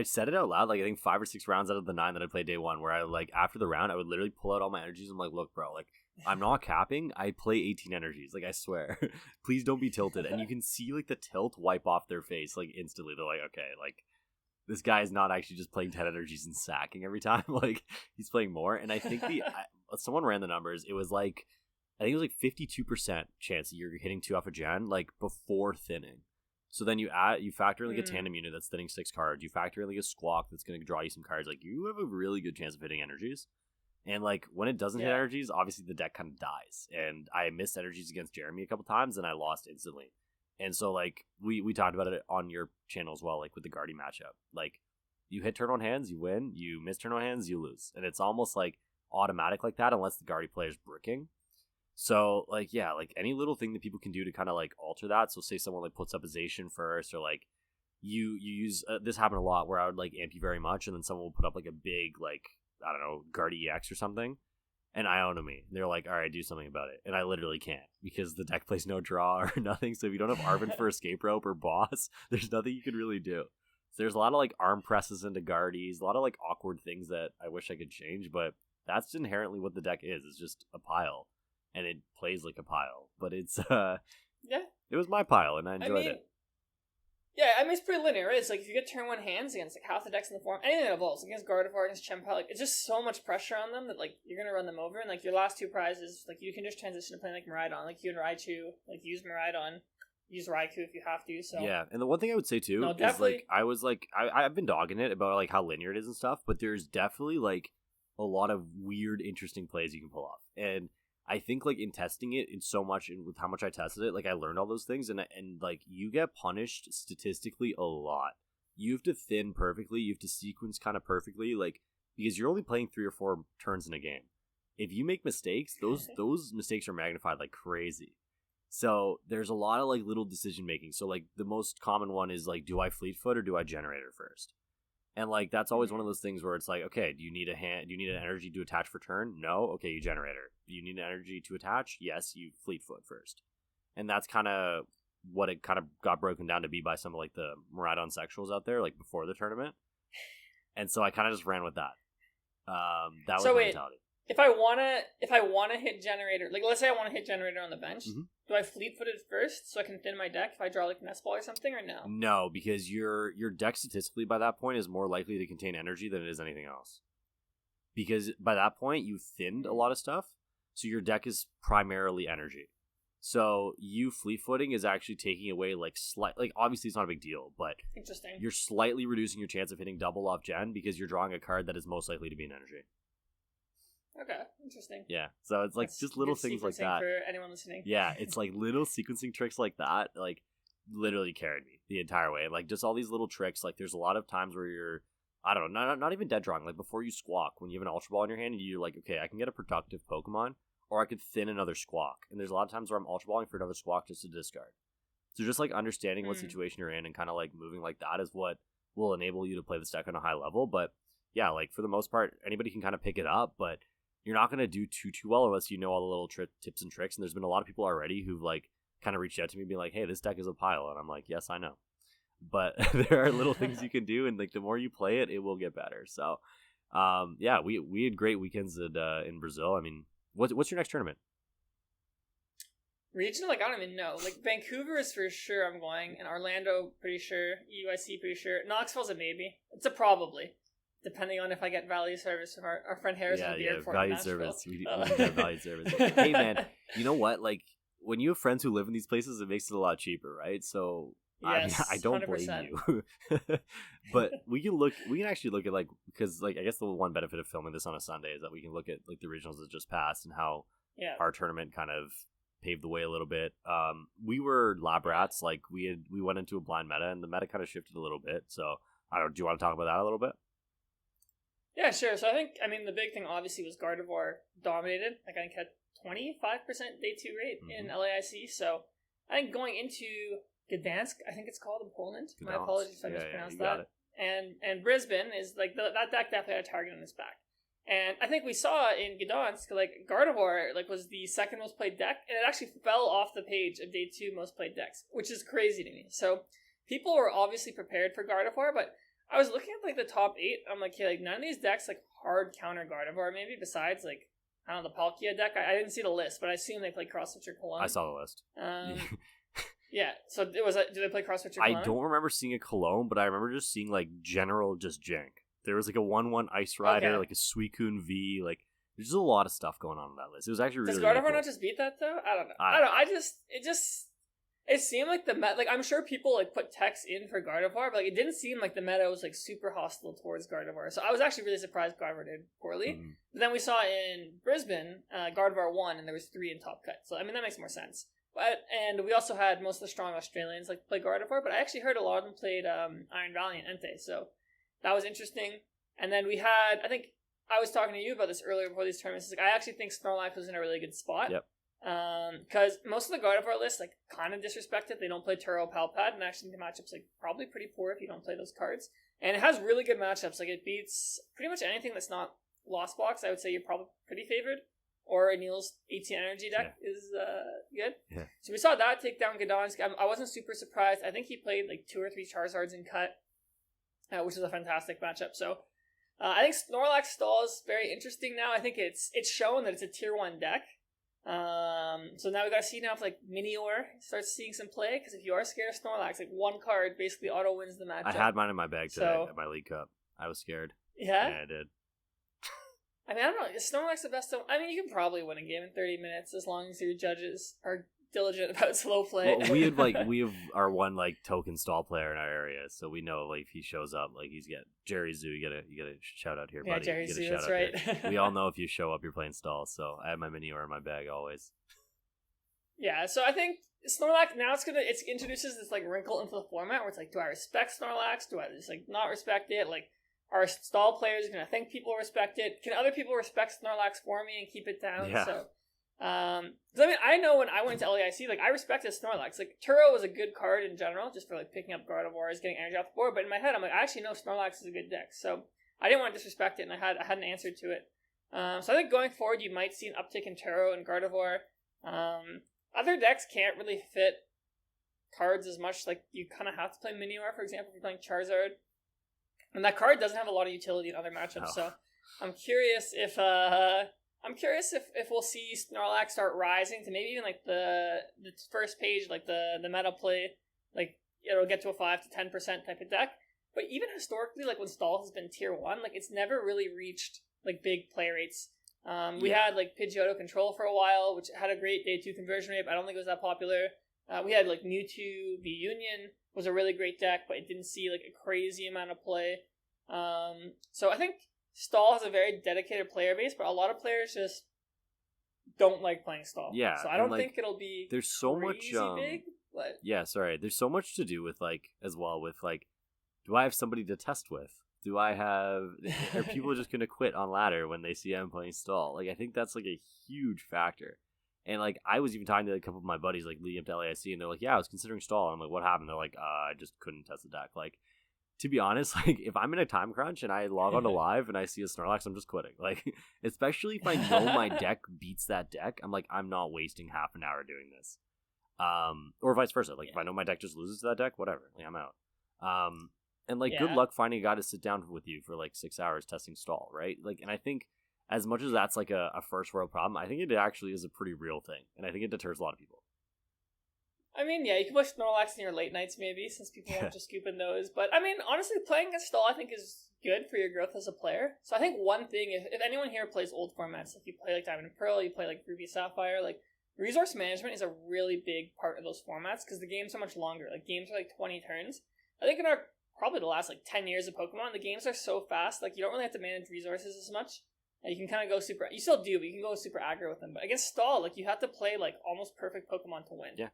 said it out loud, like, I think 5 or 6 rounds out of the 9 that I played day 1, where I, like, after the round, I would literally pull out all my energies. I'm like, look, bro, like, I'm not capping. I play 18 energies. Like, I swear. Please don't be tilted. And you can see, like, the tilt wipe off their face, like, instantly. They're like, okay, like, this guy is not actually just playing 10 energies and sacking every time. Like, he's playing more. And I think someone ran the numbers. It was, like, I think it was like 52% chance that you're hitting 2 off a gen, like before thinning. So then you factor in like a tandem unit that's thinning 6 cards. You factor in like a squawk that's going to draw you some cards. Like you have a really good chance of hitting energies. And like when it doesn't hit energies, obviously the deck kind of dies. And I missed energies against Jeremy a couple times and I lost instantly. And so like we talked about it on your channel as well, like with the Gardy matchup. Like you hit turn on hands, you win. You miss turn on hands, you lose. And it's almost like automatic like that unless the Gardy player's bricking. So, like, yeah, like, any little thing that people can do to kind of, like, alter that. So, say someone, like, puts up a Zacian first, or, like, you use, this happened a lot where I would, like, amp you very much, and then someone will put up, like, a big, like, I don't know, Gardy EX or something, and Ionomy. They're like, all right, do something about it. And I literally can't because the deck plays no draw or nothing. So if you don't have Arvin for escape rope or boss, there's nothing you can really do. So there's a lot of like arm presses into Guardies, a lot of like awkward things that I wish I could change, but that's inherently what the deck is. It's just a pile. And it plays like a pile. But it's it was my pile and I enjoyed it. Yeah, I mean, it's pretty linear, right? It's like, if you get turn 1 hands against, like, half the decks in the form, anything that evolves, against Gardevoir, against Chempal, like, it's just so much pressure on them that, like, you're gonna run them over, and, like, your last 2 prizes, like, you can just transition to playing, like, Miraidon, like, you and Raichu, like, use Miraidon, use Raikou if you have to, so. Yeah, and the one thing I would say, too, is, like, I've been dogging it about, like, how linear it is and stuff, but there's definitely, like, a lot of weird, interesting plays you can pull off, and I think, like, in testing it, in so much, and with how much I tested it, like, I learned all those things, and like, you get punished statistically a lot. You have to thin perfectly, you have to sequence kind of perfectly, like, because you're only playing 3 or 4 turns in a game. If you make mistakes, those mistakes are magnified like crazy. So, there's a lot of, like, little decision-making. So, like, the most common one is, like, do I Fleet Foot or do I Generator first? And, like, that's always one of those things where it's like, okay, do you need an energy to attach for turn? No? Okay, you Generator. Do you need an energy to attach? Yes, you Fleet Foot first. And that's kind of what it kind of got broken down to be by some of, like, the Miraidon sexuals out there, like, before the tournament. And so I kind of just ran with that. That was my mentality. If I wanna hit Generator, like, let's say I want to hit Generator on the bench, do I Fleet Foot it first so I can thin my deck if I draw, like, Nest Ball or something, or no? No, because your deck statistically by that point is more likely to contain energy than it is anything else. Because by that point you thinned a lot of stuff, so your deck is primarily energy. So you Fleet Footing is actually taking away, like, obviously it's not a big deal, but interesting. You're slightly reducing your chance of hitting double off gen because you're drawing a card that is most likely to be an energy. Okay, interesting. Yeah, so it's like, that's just little things like that. For anyone listening. Yeah, it's like little sequencing tricks like that, like, literally carried me the entire way. Like, just all these little tricks. Like, there's a lot of times where you're, I don't know, not even dead drawing. Like, before you Squawk, when you have an Ultra Ball in your hand, and you're like, okay, I can get a productive Pokemon, or I could thin another Squawk. And there's a lot of times where I'm Ultra Balling for another Squawk just to discard. So just, like, understanding what situation you're in and kind of, like, moving like that is what will enable you to play this deck on a high level. But yeah, like, for the most part, anybody can kind of pick it up, but you're not going to do too well unless you know all the little tips and tricks. And there's been a lot of people already who've, like, kind of reached out to me and be like, hey, this deck is a pile. And I'm like, yes, I know. But there are little things you can do, and, like, the more you play it, it will get better. So, yeah, we had great weekends in Brazil. I mean, what's your next tournament? Regional? Like, I don't even know. Like, Vancouver is for sure I'm going, and Orlando, pretty sure. UIC, pretty sure. Knoxville's a maybe. It's a probably. Depending on if I get value service from our friend Harris will be airport. Value service. We need value service. Hey, man, you know what? Like, when you have friends who live in these places, it makes it a lot cheaper, right? So, yes, I don't 100%. Blame you. But we can actually look at, like, because, like, I guess the one benefit of filming this on a Sunday is that we can look at, like, the regionals that just passed and how our tournament kind of paved the way a little bit. We were lab rats. Like, we went into a blind meta, and the meta kind of shifted a little bit. So, I don't. Do you want to talk about that a little bit? Yeah, sure. So I mean, the big thing obviously was Gardevoir dominated. Like, I think had 25% day 2 rate in LAIC. So I think going into Gdansk, I think it's called in Poland. Gdansk. My apologies if I mispronounced that. And Brisbane is like that deck definitely had a target on its back. And I think we saw in Gdansk, like, Gardevoir, like, was the second most played deck, and it actually fell off the page of day 2 most played decks, which is crazy to me. So people were obviously prepared for Gardevoir, but I was looking at, like, the top 8. I'm like, yeah, like, none of these decks, like, hard counter Gardevoir, maybe, besides, like, I don't know, the Palkia deck. I didn't see the list, but I assume they play Cross Switcher Cologne. I saw the list. Yeah, so it was. Do they play Cross Switcher Cologne? I don't remember seeing a Cologne, but I remember just seeing, like, general just jank. There was, like, a 1/1 Ice Rider, like a Suicune V, like, there's just a lot of stuff going on that list. It was actually really, Does Gardevoir really cool. not just beat that, though? I don't know. It seemed like the meta, like, I'm sure people, like, put text in for Gardevoir, but, like, it didn't seem like the meta was, like, super hostile towards Gardevoir. So I was actually really surprised Gardevoir did poorly. But then we saw in Brisbane, Gardevoir won, and there was 3 in top cut. So, I mean, that makes more sense. And we also had most of the strong Australians, like, play Gardevoir, but I actually heard a lot of them played Iron Valley and Entei, so that was interesting. And then we had, I think, I was talking to you about this earlier before these tournaments, like, I actually think Snorlax was in a really good spot. Yep. Because most of the Gardevoir lists, like, kind of disrespect it. They don't play Turo Palpad, and actually the matchups, like, probably pretty poor if you don't play those cards. And it has really good matchups. Like, it beats pretty much anything that's not Lost Box. I would say you're probably pretty favored. or Aneil's 18 energy deck is good. Yeah. So we saw that take down Gdansk. I wasn't super surprised. I think he played like 2 or 3 Charizards in cut, which is a fantastic matchup. So I think Snorlax Stall is very interesting now. I think it's shown that it's a tier 1 deck. So now we got to see now if like Minior starts seeing some play, because if you are scared of Snorlax, like one card basically auto wins the matchup. I had mine in my bag today at my League Cup. I was scared. Yeah? Yeah, I did. I mean, I don't know. Is Snorlax the best? I mean, you can probably win a game in 30 minutes as long as your judges are diligent about slow play. Well, we have our one like token stall player in our area, so we know like if he shows up, like he's get Jerry Zoo. You get a shout out here, buddy. Yeah, Jerry Zoo. That's right. We all know if you show up, you're playing stall. So I have my Minior in my bag always. Yeah, so I think Snorlax now it introduces this like wrinkle into the format where it's like, do I respect Snorlax? Do I just like not respect it? Like, are stall players gonna think people respect it? Can other people respect Snorlax for me and keep it down? Yeah. So, I mean, I know when I went to LAIC, like I respected Snorlax. Like Turo was a good card in general, just for like picking up Gardevoirs, getting energy off the board. But in my head, I'm like, I actually know Snorlax is a good deck, so I didn't want to disrespect it, and I had an answer to it. So I think going forward, you might see an uptick in Turo and Gardevoir. Other decks can't really fit cards as much. Like you kind of have to play Minior, for example, if you're playing Charizard. And that card doesn't have a lot of utility in other matchups, so I'm curious if we'll see Snorlax start rising to maybe even like the first page, like the meta play, like it'll get to a 5 to 10% type of deck. But even historically, like when Stall has been tier 1, like it's never really reached like big play rates. We had like Pidgeotto Control for a while, which had a great day 2 conversion rate, but I don't think it was that popular. We had like Mewtwo v Union was a really great deck, but it didn't see like a crazy amount of play. So I think Stall has a very dedicated player base, but a lot of players just don't like playing Stall. Yeah, so I don't think it'll be there's so much big. But there's so much to do with like as well with like, do I have somebody to test with? Do I have? Are people just gonna quit on ladder when they see I'm playing Stall? Like I think that's like a huge factor. And, like, I was even talking to a couple of my buddies, like, leading up to LAIC, and they're like, yeah, I was considering Stall. And I'm like, what happened? They're like, I just couldn't test the deck. Like, to be honest, like, if I'm in a time crunch and I log on to live and I see a Snorlax, I'm just quitting. Like, especially if I know my deck beats that deck, I'm like, I'm not wasting half an hour doing this. Or vice versa. Like, if I know my deck just loses to that deck, whatever. Like, I'm out. And, like, good luck finding a guy to sit down with you for, like, 6 hours testing Stall, right? Like, and I think as much as that's like a first world problem, I think it actually is a pretty real thing, and I think it deters a lot of people. I mean, yeah, you can play Snorlax in your late nights maybe, since people won't just scoop in those. But I mean, honestly, playing against Stall I think is good for your growth as a player. So I think one thing, if anyone here plays old formats, like you play like Diamond and Pearl, you play like Ruby Sapphire, like resource management is a really big part of those formats because the games are much longer. Like games are like 20 turns. I think in our probably the last like 10 years of Pokemon, the games are so fast, like you don't really have to manage resources as much. You can kind of go super... You still do, but you can go super aggro with them. But against Stall, like, you have to play, like, almost perfect Pokemon to win. Yeah.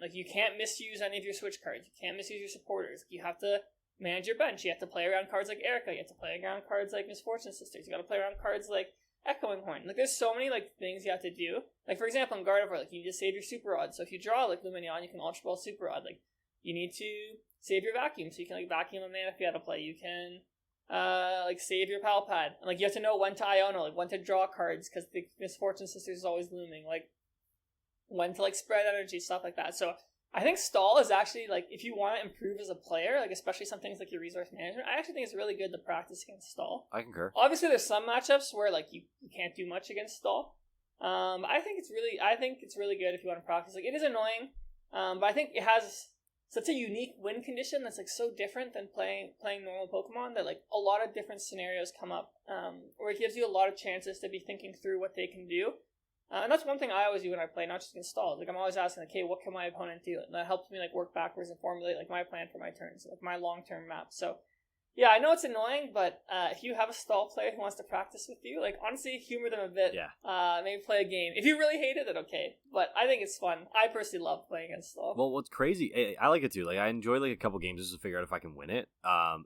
Like, you can't misuse any of your switch cards. You can't misuse your supporters. You have to manage your bench. You have to play around cards like Erica. You have to play around cards like Misfortune Sisters. You got to play around cards like Echoing Horn. Like, there's so many, like, things you have to do. Like, for example, in Gardevoir, like, you need to save your Super Rod. So if you draw, like, Lumineon, you can Ultra Ball Super Rod. Like, you need to save your Vacuum. So you can, like, Vacuum a mana if you have to play. You can... like save your Pal Pad, and like you have to know when to Iono, like when to draw cards because the Misfortune Sisters is always looming, like when to like spread energy, stuff like that. So I think Stall is actually like, if you want to improve as a player, like especially some things like your resource management, I actually think it's really good to practice against Stall. I concur. Obviously, there's some matchups where like you can't do much against Stall. I think it's really good if you want to practice. Like it is annoying, but I think it has such a unique win condition that's like so different than playing normal Pokemon that like a lot of different scenarios come up where it gives you a lot of chances to be thinking through what they can do. And that's one thing I always do when I play, not just against Stall. Like I'm always asking, like, hey, what can my opponent do? And that helps me like work backwards and formulate like my plan for my turns, like my long-term map. So yeah, I know it's annoying, but if you have a Stall player who wants to practice with you, like honestly, humor them a bit. Yeah. Maybe play a game. If you really hate it, then okay. But I think it's fun. I personally love playing against Stall. Well, what's crazy, I like it too. Like I enjoy like a couple games just to figure out if I can win it.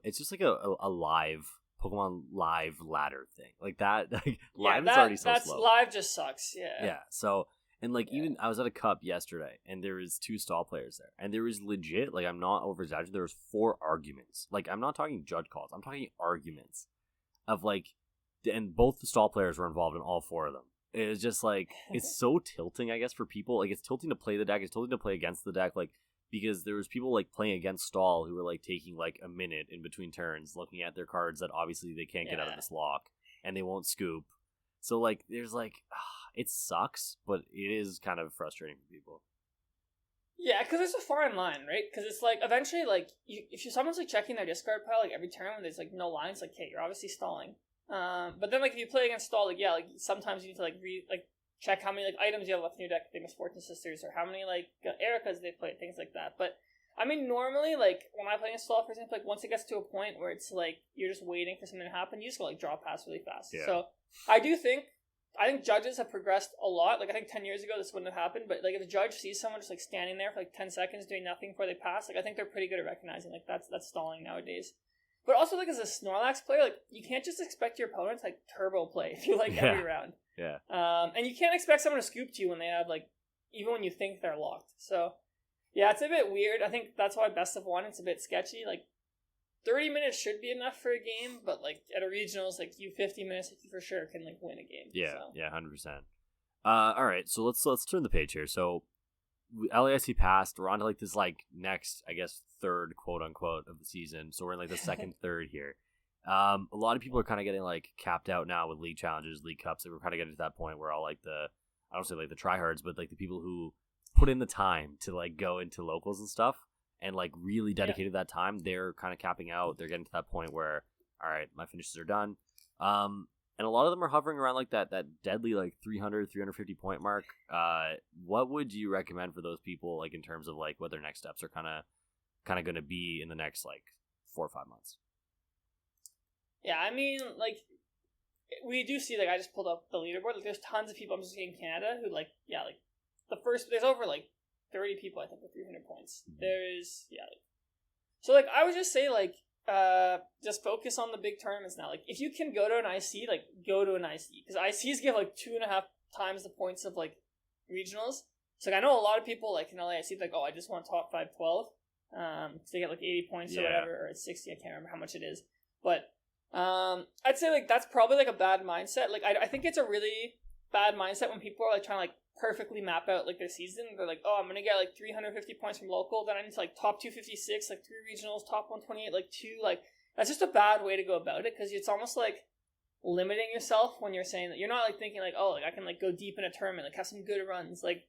It's just like a live Pokemon live ladder thing. Like that. Like live is already so slow. Live just sucks. Yeah. Yeah. So. And, like, even I was at a cup yesterday, and there was 2 Stall players there. And there was legit, like, I'm not over-exaggerating, there was 4 arguments. Like, I'm not talking judge calls. I'm talking arguments of, like, and both the Stall players were involved in all 4 of them. It's just like it's so tilting, I guess, for people. Like it's tilting to play the deck, it's tilting to play against the deck, like because there was people like playing against stall who were like taking like a minute in between turns, looking at their cards that obviously they can't get out of this lock, and they won't scoop. So like there's like it sucks, but it is kind of frustrating for people. Yeah, because there's a fine line, right? Because it's like eventually, like if someone's like checking their discard pile like every turn when there's like no lines, like, okay, you're obviously stalling. But then like if you play against stall, like like sometimes you need to like check how many like items you have left in your deck if they Misfortune Sisters, or how many like Ericas they play, things like that. But I mean, normally like when I play against stall, for example, like once it gets to a point where it's like you're just waiting for something to happen, you just go like draw pass really fast. Yeah. So I think judges have progressed a lot. Like I think 10 years ago this wouldn't have happened, but like if a judge sees someone just like standing there for like 10 seconds doing nothing before they pass, like I think they're pretty good at recognizing like that's stalling nowadays. But also like as a Snorlax player, like you can't just expect your opponent to like turbo play if you like every round. Yeah. And you can't expect someone to scoop to you when they have like even when you think they're locked. So yeah, it's a bit weird. I think that's why best of one, it's a bit sketchy. Like 30 minutes should be enough for a game, but like at a regionals, like 50 minutes, you for sure can like win a game. Yeah, so. yeah, 100%. All right, so let's turn the page here. So LAIC passed. We're on to like this like next, I guess, third quote unquote of the season. So we're in like the second third here. A lot of people are kind of getting like capped out now with league challenges, league cups. Like, we're kind of getting to that point where all like I don't say like the tryhards, but like the people who put in the time to like go into locals and stuff and like really dedicated that time, they're kind of capping out. They're getting to that point where, all right, my finishes are done. And a lot of them are hovering around like that deadly like 300, 350 point mark. What would you recommend for those people, like in terms of like what their next steps are kind of going to be in the next like 4 or 5 months? Yeah, I mean, like we do see, like I just pulled up the leaderboard. Like there's tons of people I'm just in Canada who like there's over like 30 people I think with 300 points. Mm-hmm. There's so like I would just say like just focus on the big tournaments now. Like if you can go to an IC, like go to an IC, because ICs give like 2.5 times the points of like regionals. So like, I know a lot of people like in LAIC like, oh, I just want top 512 because they get like 80 points or whatever, or it's 60. I can't remember how much it is, but I'd say like that's probably like a bad mindset. Like I think it's a really bad mindset when people are like trying to like perfectly map out like their season. They're like, oh, I'm gonna get like 350 points from local, then I need to like top 256, like 3 regionals, top 128, like 2. Like that's just a bad way to go about it, because it's almost like limiting yourself when you're saying that you're not like thinking like, oh, like I can like go deep in a tournament, like have some good runs. Like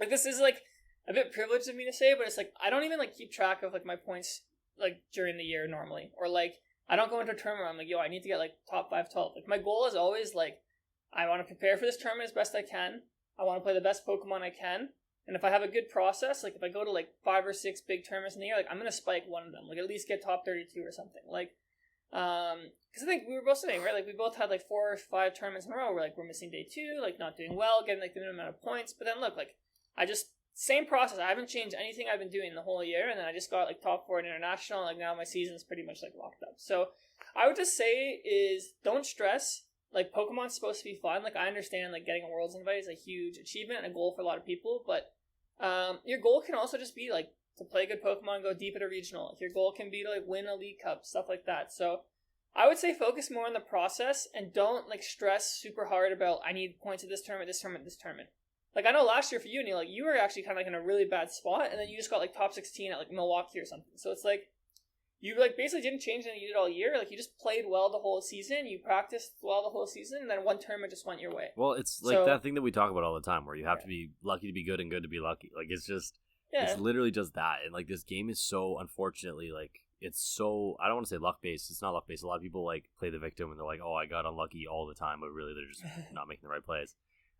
this is like a bit privileged of me to say, but it's like I don't even like keep track of like my points like during the year normally, or like I don't go into a tournament. I'm like, yo, I need to get like top 512. Like my goal is always like, I want to prepare for this tournament as best I can. I want to play the best Pokemon I can. And if I have a good process, like if I go to like 5 or 6 big tournaments in the year, like I'm going to spike one of them, like at least get top 32 or something. Like, because I think we were both saying, right? Like we both had like 4 or 5 tournaments in a row where like we're missing day 2, like not doing well, getting like the minimum amount of points. But then look, like same process. I haven't changed anything I've been doing the whole year. And then I just got like top 4 in international. Like now my season's pretty much like locked up. So I would just say is don't stress. Like, Pokemon's supposed to be fun. Like, I understand, like, getting a Worlds invite is a huge achievement and a goal for a lot of people. But your goal can also just be, like, to play good Pokemon and go deep at a regional. Like, your goal can be to, like, win a League Cup, stuff like that. So, I would say focus more on the process and don't, like, stress super hard about, I need points at this tournament, this tournament, this tournament. Like, I know last year for you, Neil, like, you were actually kind of, like, in a really bad spot, and then you just got, like, top 16 at, like, Milwaukee or something. So, it's like, you like basically didn't change anything you did all year. Like you just played well the whole season. You practiced well the whole season, and then one tournament just went your way. Well, it's like that thing that we talk about all the time, where you have to be lucky to be good and good to be lucky. Like it's just, it's literally just that. And like this game is so, unfortunately, like it's so, I don't want to say luck based. It's not luck based. A lot of people like play the victim and they're like, oh, I got unlucky all the time, but really they're just not making the right plays.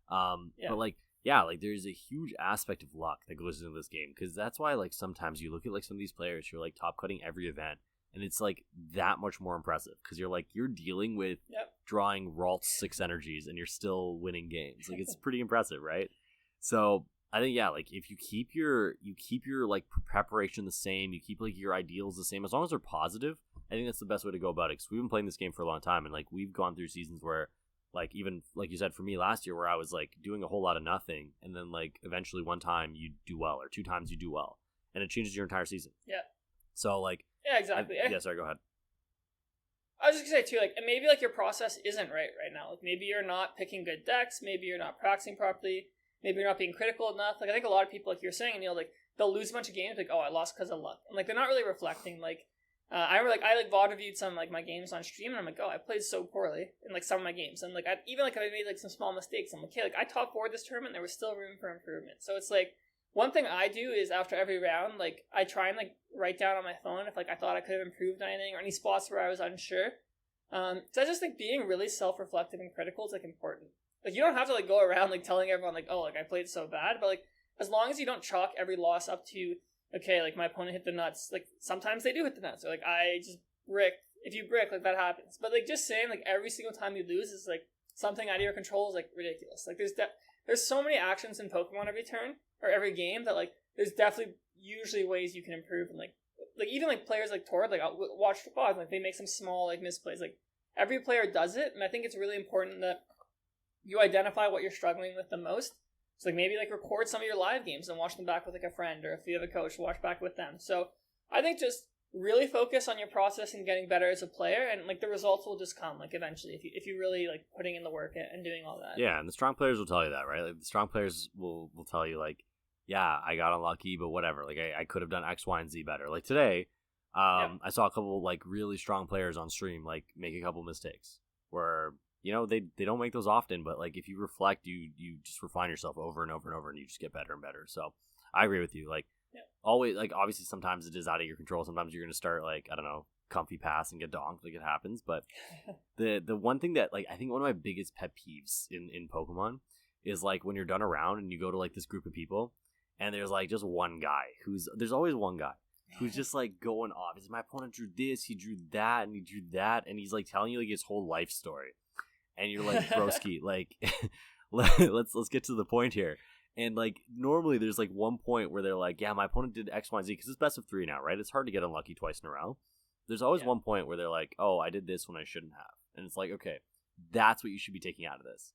But like. Yeah, like there's a huge aspect of luck that goes into this game, because that's why like sometimes you look at like some of these players who are like top cutting every event, and it's like that much more impressive because you're dealing with drawing Ralts 6 energies and you're still winning games. Like it's pretty impressive, right? So I think like if you keep your like preparation the same, you keep like your ideals the same, as long as they're positive, I think that's the best way to go about it. Because we've been playing this game for a long time, and like we've gone through seasons where. Like, even, like you said, for me last year where I was, like, doing a whole lot of nothing, and then, like, eventually one time you do well, or 2 times you do well, and it changes your entire season. Yeah. So, like... Yeah, exactly. Sorry, go ahead. I was just gonna say too, like, and maybe like your process isn't right now. Like maybe you're not picking good decks, maybe you're not practicing properly, maybe you're not being critical enough. Like I think a lot of people, like you're saying, like they'll lose a bunch of games, like, oh, I lost because of luck, and like they're not really reflecting. Like I remember, like I VOD reviewed some like my games on stream, and I'm like, oh, I played so poorly in like some of my games, and like even like I made like some small mistakes. I'm like, okay, like I top 4 this tournament, there was still room for improvement. So it's like. One thing I do is after every round, like I try and like write down on my phone if like I thought I could have improved anything or any spots where I was unsure. So I just think being really self-reflective and critical is like important. Like you don't have to like go around like telling everyone like, oh, like I played so bad, but like as long as you don't chalk every loss up to okay, like my opponent hit the nuts. Like sometimes they do hit the nuts, or like I just bricked. If you brick, like that happens. But like just saying like every single time you lose is like something out of your control is like ridiculous. Like there's so many actions in Pokemon every turn or every game that like there's definitely usually ways you can improve, and like even like players like Tord, like I'll watch VODs, like they make some small like misplays. Like every player does it, and I think it's really important that you identify what you're struggling with the most. So like maybe like record some of your live games and watch them back with like a friend, or if you have a coach, watch back with them. So I think just really focus on your process and getting better as a player, and like the results will just come like eventually if you really like putting in the work and doing all that. Yeah, and the strong players will tell you that, right? Like the strong players will tell you like, yeah, I got unlucky, but whatever. Like I could have done X, Y, and Z better. Like today, I saw a couple like really strong players on stream like make a couple mistakes where they don't make those often, but like if you reflect, you just refine yourself over and over and over, and you just get better and better. So I agree with you. Like always, like obviously sometimes it is out of your control. Sometimes you're gonna start like I don't know, comfy pass and get donked. Like it happens. But the one thing that like I think one of my biggest pet peeves in Pokemon is like when you're done around and you go to like this group of people. And there's like just one guy there's always one guy who's just like going off. It's my opponent drew this, he drew that, and he drew that, and he's like telling you like his whole life story. And you're like, broski, like let's get to the point here. And like normally there's like one point where they're like, yeah, my opponent did X, Y, and Z because it's best of 3 now, right? It's hard to get unlucky twice in a row. There's always one point where they're like, oh, I did this when I shouldn't have. And it's like, okay, that's what you should be taking out of this.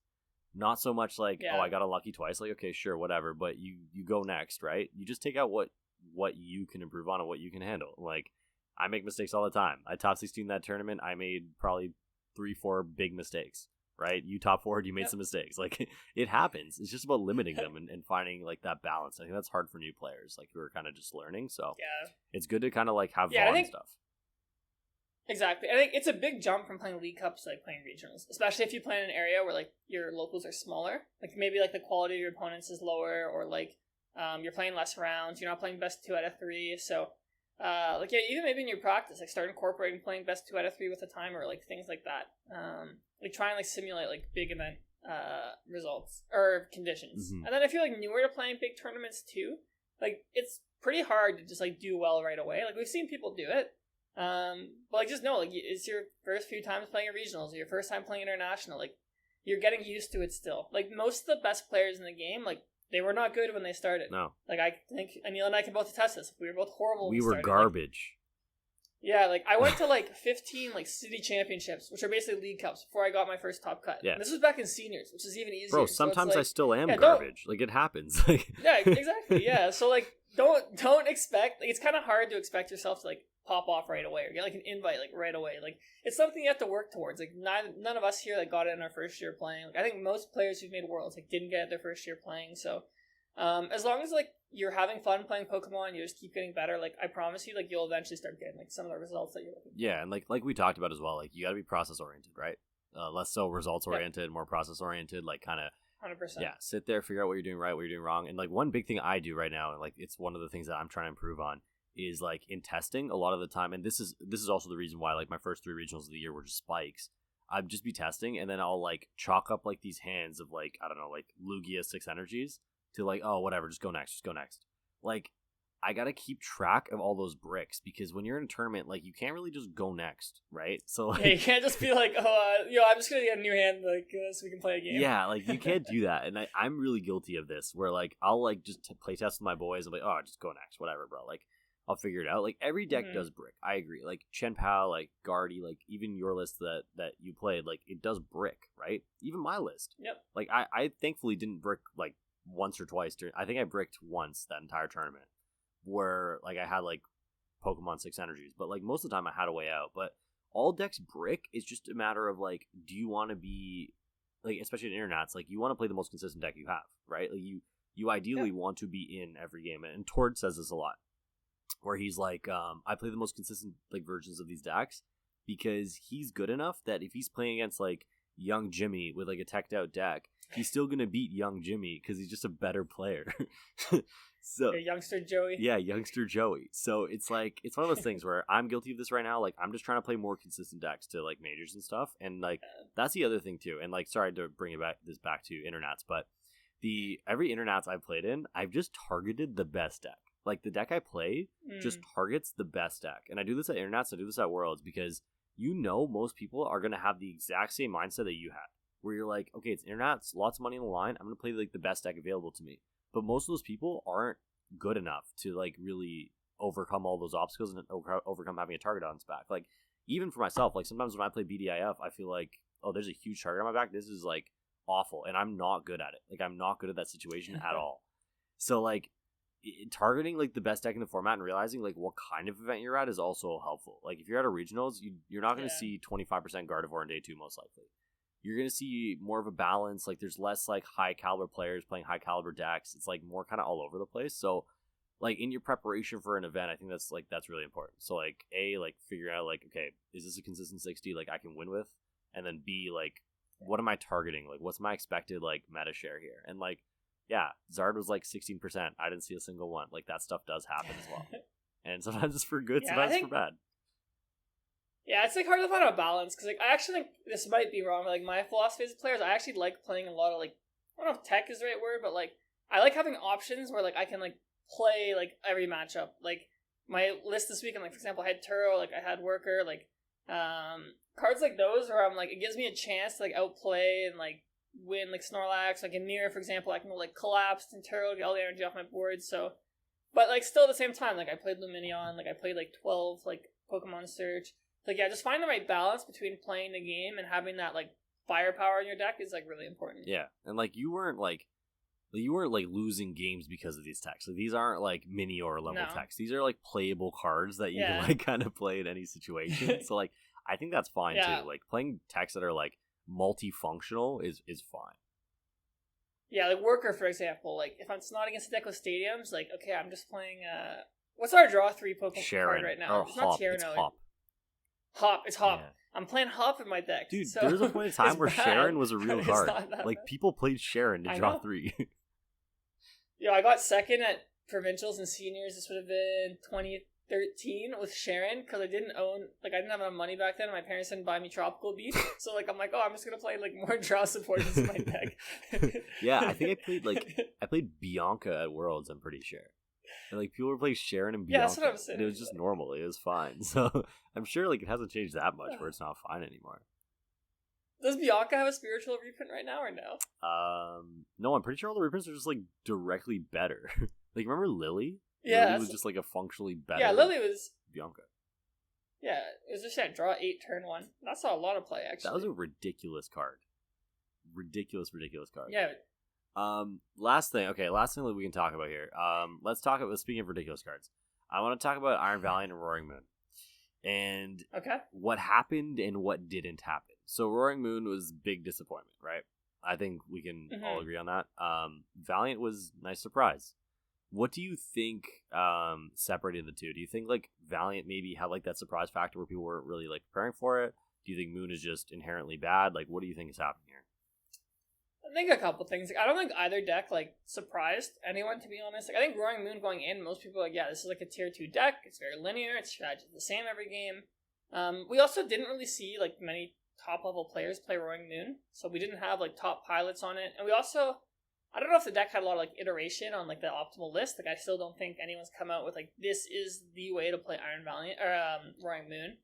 Not so much like, oh, I got unlucky twice. Like, okay, sure, whatever. But you go next, right? You just take out what you can improve on and what you can handle. Like, I make mistakes all the time. I top 16 that tournament. I made probably 3-4 big mistakes, right? You top 4, you made some mistakes. Like, it happens. It's just about limiting them and finding, like, that balance. I think that's hard for new players, like, who are kind of just learning. So, it's good to kind of, like, have fun and stuff. Exactly. I think it's a big jump from playing League Cups to like playing regionals, especially if you play in an area where like your locals are smaller. Like maybe like the quality of your opponents is lower, or like you're playing less rounds. You're not playing best 2 out of 3. So even maybe in your practice, like start incorporating playing best 2 out of 3 with a timer, like things like that. Like try and like simulate like big event results or conditions. Mm-hmm. And then if you're like newer to playing big tournaments too, like it's pretty hard to just like do well right away. Like we've seen people do it. But like just know, like it's your first few times playing at regionals, or your first time playing international. Like you're getting used to it still. Like most of the best players in the game, like they were not good when they started. No, like I think Aneil and I can both attest this. We were both horrible. We were garbage. Like, like I went to like 15 like city championships, which are basically league cups, before I got my first top cut. Yeah, and this was back in seniors, which is even easier. Bro, sometimes so I still am garbage. Like it happens. Yeah, exactly. Yeah, so like don't expect. Like it's kind of hard to expect yourself to like pop off right away or get like an invite like right away. Like it's something you have to work towards. Like none of us here like got it in our first year playing. Like I think most players who've made worlds like didn't get it their first year playing. So as long as like you're having fun playing Pokemon, you just keep getting better. Like I promise you, like you'll eventually start getting like some of the results that you're looking for. Yeah, and like we talked about as well. Like you got to be process oriented, right? Less so results oriented, more process oriented. Like kind of 100%. Yeah, sit there, figure out what you're doing right, what you're doing wrong. And like one big thing I do right now, and like it's one of the things that I'm trying to improve on, is like in testing a lot of the time. And this is also the reason why like my first 3 regionals of the year were just spikes. I'd just be testing, and then I'll like chalk up like these hands of like, I don't know, like Lugia 6 energies to like, oh whatever, just go next. Like I gotta keep track of all those bricks, because when you're in a tournament, like you can't really just go next, right? So like, you can't just be like, I'm just gonna get a new hand like so we can play a game. Yeah, like you can't do that, and I'm really guilty of this, where like I'll like just play test with my boys. I'm like, oh, just go next, whatever, bro. Like I'll figure it out. Like every deck does brick. I agree. Like Chen Pao, like Gardy, like even your list that you played, like it does brick, right? Even my list. Yep. Like I thankfully didn't brick like once or twice. I think I bricked once that entire tournament, where like I had like Pokemon 6 energies, but like most of the time I had a way out. But all decks brick. It's just a matter of like, do you want to be like, especially in internets, like you want to play the most consistent deck you have, right? Like you ideally want to be in every game, and Tord says this a lot, where he's like, I play the most consistent like versions of these decks because he's good enough that if he's playing against like young Jimmy with like a teched out deck, he's still gonna beat young Jimmy because he's just a better player. So youngster Joey. Yeah, youngster Joey. So it's like, it's one of those things where I'm guilty of this right now. Like, I'm just trying to play more consistent decks to like majors and stuff, and like that's the other thing too. And like, sorry to bring it back to internets, but every internets I've played in, I've just targeted the best deck. Like the deck I play just targets the best deck, and I do this at internets, I do this at Worlds, because most people are gonna have the exact same mindset that you had, where you're like, okay, it's internets, lots of money on the line, I'm gonna play like the best deck available to me. But most of those people aren't good enough to like really overcome all those obstacles and overcome having a target on its back. Like even for myself, like sometimes when I play BDIF, I feel like, oh, there's a huge target on my back. This is like awful, and I'm not good at it. Like I'm not good at that situation at all. So like targeting like the best deck in the format and realizing like what kind of event you're at is also helpful. Like if you're at a regionals, you're not going to see 25% Gardevoir in day 2 most likely. You're going to see more of a balance. Like there's less like high caliber players playing high caliber decks. It's like more kind of all over the place. So like in your preparation for an event, I think that's really important. So like like figure out like, okay, is this a consistent 60 like I can win with? And then B, like what am I targeting? Like what's my expected like meta share here? And like, yeah, Zard was like 16%. I didn't see a single one. Like that stuff does happen as well. And sometimes it's for good, sometimes it's for bad. Yeah, it's like hard to find a balance, because like I actually think this might be wrong. Like my philosophy as players, I actually like playing a lot of like, I don't know if tech is the right word, but like I like having options where like I can like play like every matchup. Like my list this week, and like for example, I had Turo, like I had Worker, like cards like those where I'm like, it gives me a chance to like outplay and like win, like Snorlax, like in Nier, for example, I can go like collapse and Turo, get all the energy off my board. So, but like still at the same time, like I played Luminion, like I played like 12 like Pokemon Search. Like yeah, just find the right balance between playing the game and having that like firepower in your deck is like really important. Yeah, and like you weren't like losing games because of these techs. Like these aren't like mini or level techs. These are like playable cards that you can like kind of play in any situation. So like I think that's fine too. Like playing techs that are like multifunctional is fine. Yeah, like Worker for example. Like if it's not against a deck with stadiums, like okay, I'm just playing. What's our draw 3 Pokemon card right now? It's not Ciaran, it's Hop. Hop. It's Hop. Yeah. I'm playing Hop in my deck. Dude, so there was a point in time where Ciaran was a real card. Like bad. people played Ciaran to draw 3. Yeah, I got second at provincials and seniors. This would have been 2013 with Ciaran, because I didn't have enough money back then. My parents didn't buy me Tropical Beach, so like I'm like, oh, I'm just gonna play like more draw supporters in my deck. Yeah, I think I played Bianca at Worlds. I'm pretty sure. And like people were playing Ciaran and Bianca, that's what I'm saying. And it was just normal. It was fine. So I'm sure like it hasn't changed that much where it's not fine anymore. Does Bianca have a spiritual reprint right now or no? No, I'm pretty sure all the reprints are just like directly better. Like remember Lily? Yeah, Lily was just like a functionally better. Yeah, Lily was Bianca. Yeah, it was just that draw 8 turn 1. That saw a lot of play actually. That was a ridiculous card. Ridiculous card. Yeah. Last thing that we can talk about here. Let's talk about, speaking of ridiculous cards, I want to talk about Iron Valiant and Roaring Moon. And what happened and what didn't happen. So Roaring Moon was big disappointment, right? I think we can all agree on that. Valiant was a nice surprise. What do you think separated the two? Do you think like Valiant maybe had like that surprise factor where people weren't really like preparing for it? Do you think Moon is just inherently bad? Like what do you think is happening here? I think a couple things. Like, I don't think either deck like surprised anyone, to be honest. Like, I think Roaring Moon going in, most people are like, yeah, this is like a tier 2 deck. It's very linear. Its strategy is the same every game. We also didn't really see like many top level players play Roaring Moon, so we didn't have like top pilots on it. And we also, I don't know if the deck had a lot of like iteration on like the optimal list. Like, I still don't think anyone's come out with like this is the way to play Iron Valiant or Roaring Moon.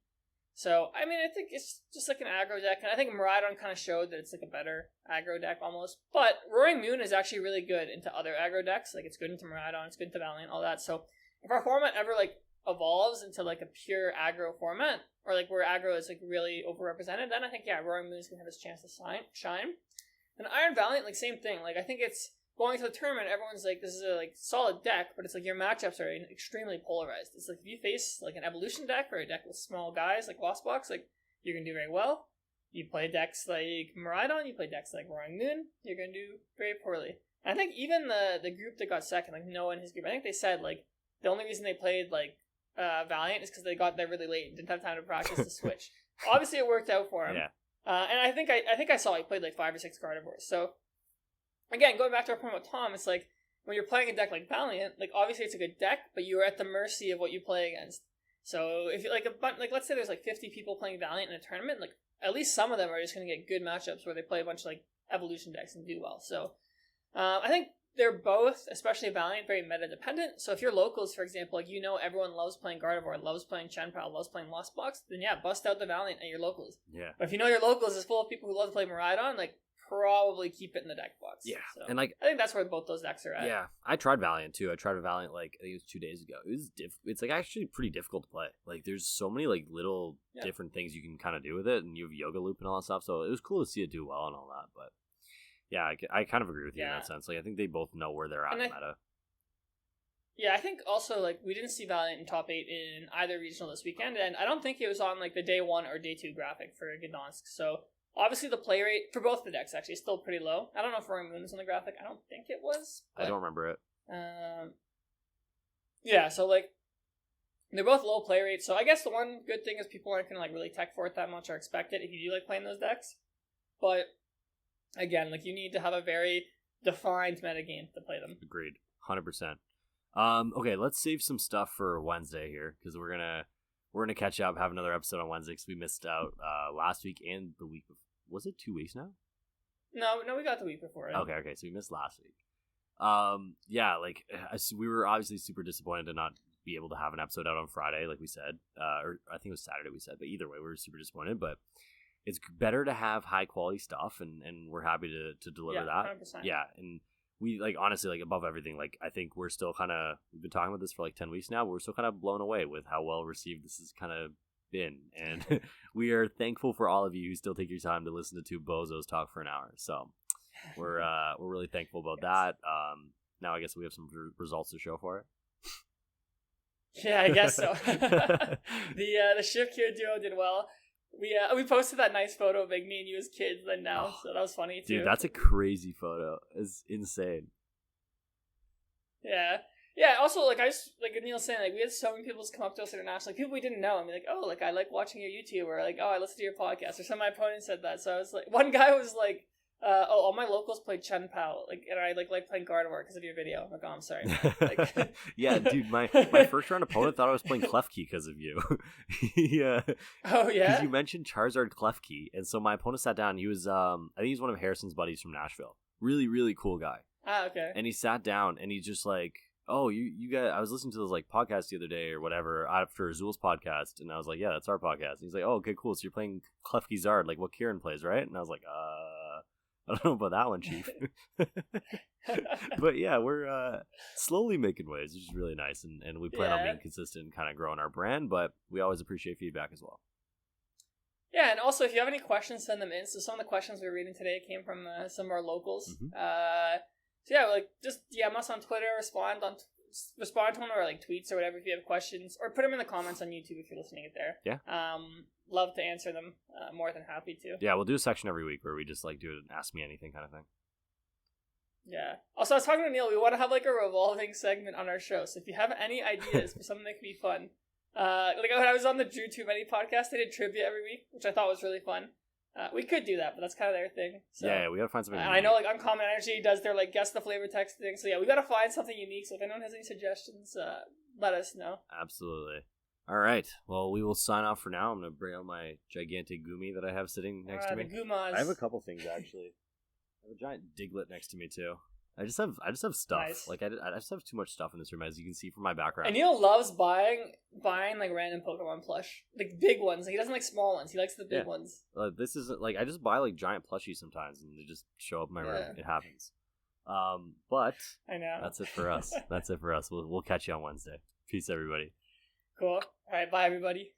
So, I mean, I think it's just like an aggro deck, and I think Miraidon kind of showed that it's like a better aggro deck almost. But Roaring Moon is actually really good into other aggro decks. Like, it's good into Miraidon, it's good into Valiant, all that. So, if our format ever like evolves into like a pure aggro format, or like where aggro is like really overrepresented, then I think Roaring Moon is gonna have its chance to shine. And Iron Valiant, like same thing. Like I think it's going to the tournament, everyone's like, this is a like solid deck, but it's like your matchups are extremely polarized. It's like if you face like an evolution deck or a deck with small guys like Lost Box, like you're gonna do very well. You play decks like Miraidon, you play decks like Roaring Moon, you're gonna do very poorly. And I think even the group that got second, like Noah and his group, I think they said like the only reason they played like Valiant is because they got there really late and didn't have time to practice to switch. Obviously, it worked out for him. Yeah. And I think I saw he played like 5 or 6 Gardevoirs. So again, going back to our point with Tom, it's like when you're playing a deck like Valiant, like obviously it's a good deck, but you're at the mercy of what you play against. So if you like let's say there's like 50 people playing Valiant in a tournament, like at least some of them are just going to get good matchups where they play a bunch of like evolution decks and do well. So I think they're both, especially Valiant, very meta dependent. So if you're locals, for example, like everyone loves playing Gardevoir, loves playing Chenpao, loves playing Lost Box, then yeah, bust out the Valiant at your locals. Yeah. But if you know your locals is full of people who love to play Miraidon, like probably keep it in the deck box. Yeah. So, and like I think that's where both those decks are at. Yeah. I tried Valiant too. I tried Valiant like I think it was 2 days ago. It was it's like actually pretty difficult to play. Like there's so many like little different things you can kind of do with it, and you have Yoga Loop and all that stuff. So it was cool to see it do well and all that, but yeah, I kind of agree with you in that sense. Like, I think they both know where they're at in meta. Yeah, I think also, like, we didn't see Valiant in top 8 in either regional this weekend, and I don't think it was on, like, the day 1 or day 2 graphic for Gdansk. So, obviously, the play rate for both the decks, actually, is still pretty low. I don't know if Roaring Moon is on the graphic. I don't think it was. I don't remember it. Yeah, so, like, they're both low play rates. So, I guess the one good thing is people aren't going to, like, really tech for it that much or expect it if you do like playing those decks. But again, like you need to have a very defined metagame to play them. Agreed, 100%. Okay, let's save some stuff for Wednesday here because we're gonna catch up, have another episode on Wednesday because we missed out last week and the week before. Was it 2 weeks now? No, we got the week before. Right? Okay, so we missed last week. Yeah, like we were obviously super disappointed to not be able to have an episode out on Friday, like we said, or I think it was Saturday we said, but either way, we were super disappointed. But it's better to have high quality stuff, and we're happy to deliver that. 100%. Yeah, and we like honestly like above everything, like I think we're still kind of we've been talking about this for like 10 weeks now, but we're still kind of blown away with how well received this has kind of been, and we are thankful for all of you who still take your time to listen to two bozos talk for an hour. So we're really thankful about that. Now I guess we have some results to show for it. Yeah, I guess so. The Shift Gear duo did well. We posted that nice photo of like me and you as kids then now, so that was funny too. Dude, that's a crazy photo. It's insane. Yeah. Yeah, also like Aneil saying, like we had so many people just come up to us internationally, like people we didn't know and be like, oh, like I like watching your YouTube, or like, oh, I listen to your podcast, or some of my opponents said that. So I was like, one guy was like, oh, all my locals play Chenpao, like, and I like playing Gardevoir because of your video. I'm like, oh, I'm sorry. Like, yeah, dude, my first round opponent thought I was playing Klefki because of you. Yeah. Oh yeah. Because you mentioned Charizard Klefki, and so my opponent sat down. He was, I think he's one of Harrison's buddies from Nashville. Really, really cool guy. Ah, okay. And he sat down and he's just like, oh, you guys, I was listening to this like podcast the other day or whatever after Azul's podcast, and I was like, yeah, that's our podcast. And he's like, oh, okay, cool. So you're playing Klefki Zard, like what Ciaran plays, right? And I was like, I don't know about that one, Chief. But yeah, we're slowly making waves, which is really nice, and we plan on being consistent and kind of growing our brand, but we always appreciate feedback as well. Yeah, and also if you have any questions, send them in. So some of the questions we were reading today came from some of our locals. Mm-hmm. So yeah, like just DM us on Twitter, respond to one of our like tweets or whatever if you have questions, or put them in the comments on YouTube if you're listening it there. Yeah. Love to answer them. More than happy to. Yeah, we'll do a section every week where we just like do an Ask Me Anything kind of thing. Yeah. Also, I was talking to Neil. We want to have like a revolving segment on our show. So if you have any ideas for something that could be fun, like when I was on the Drew Too Many podcast, they did trivia every week, which I thought was really fun. We could do that, but that's kind of their thing. So. Yeah, we gotta find something. And I know like Uncommon Energy does their like guess the flavor text thing. So yeah, we gotta find something unique. So if anyone has any suggestions, let us know. Absolutely. All right. Well, we will sign off for now. I'm gonna bring out my gigantic Goomy that I have sitting next to me. The Goomas. I have a couple things actually. I have a giant Diglett next to me too. I just have stuff. Nice. Like I just have too much stuff in this room, as you can see from my background. And Neil loves buying like random Pokemon plush, like big ones. Like, he doesn't like small ones. He likes the big ones. This isn't like I just buy like giant plushies sometimes, and they just show up in my room. It happens. But I know that's it for us. We'll catch you on Wednesday. Peace, everybody. Cool. All right. Bye, everybody.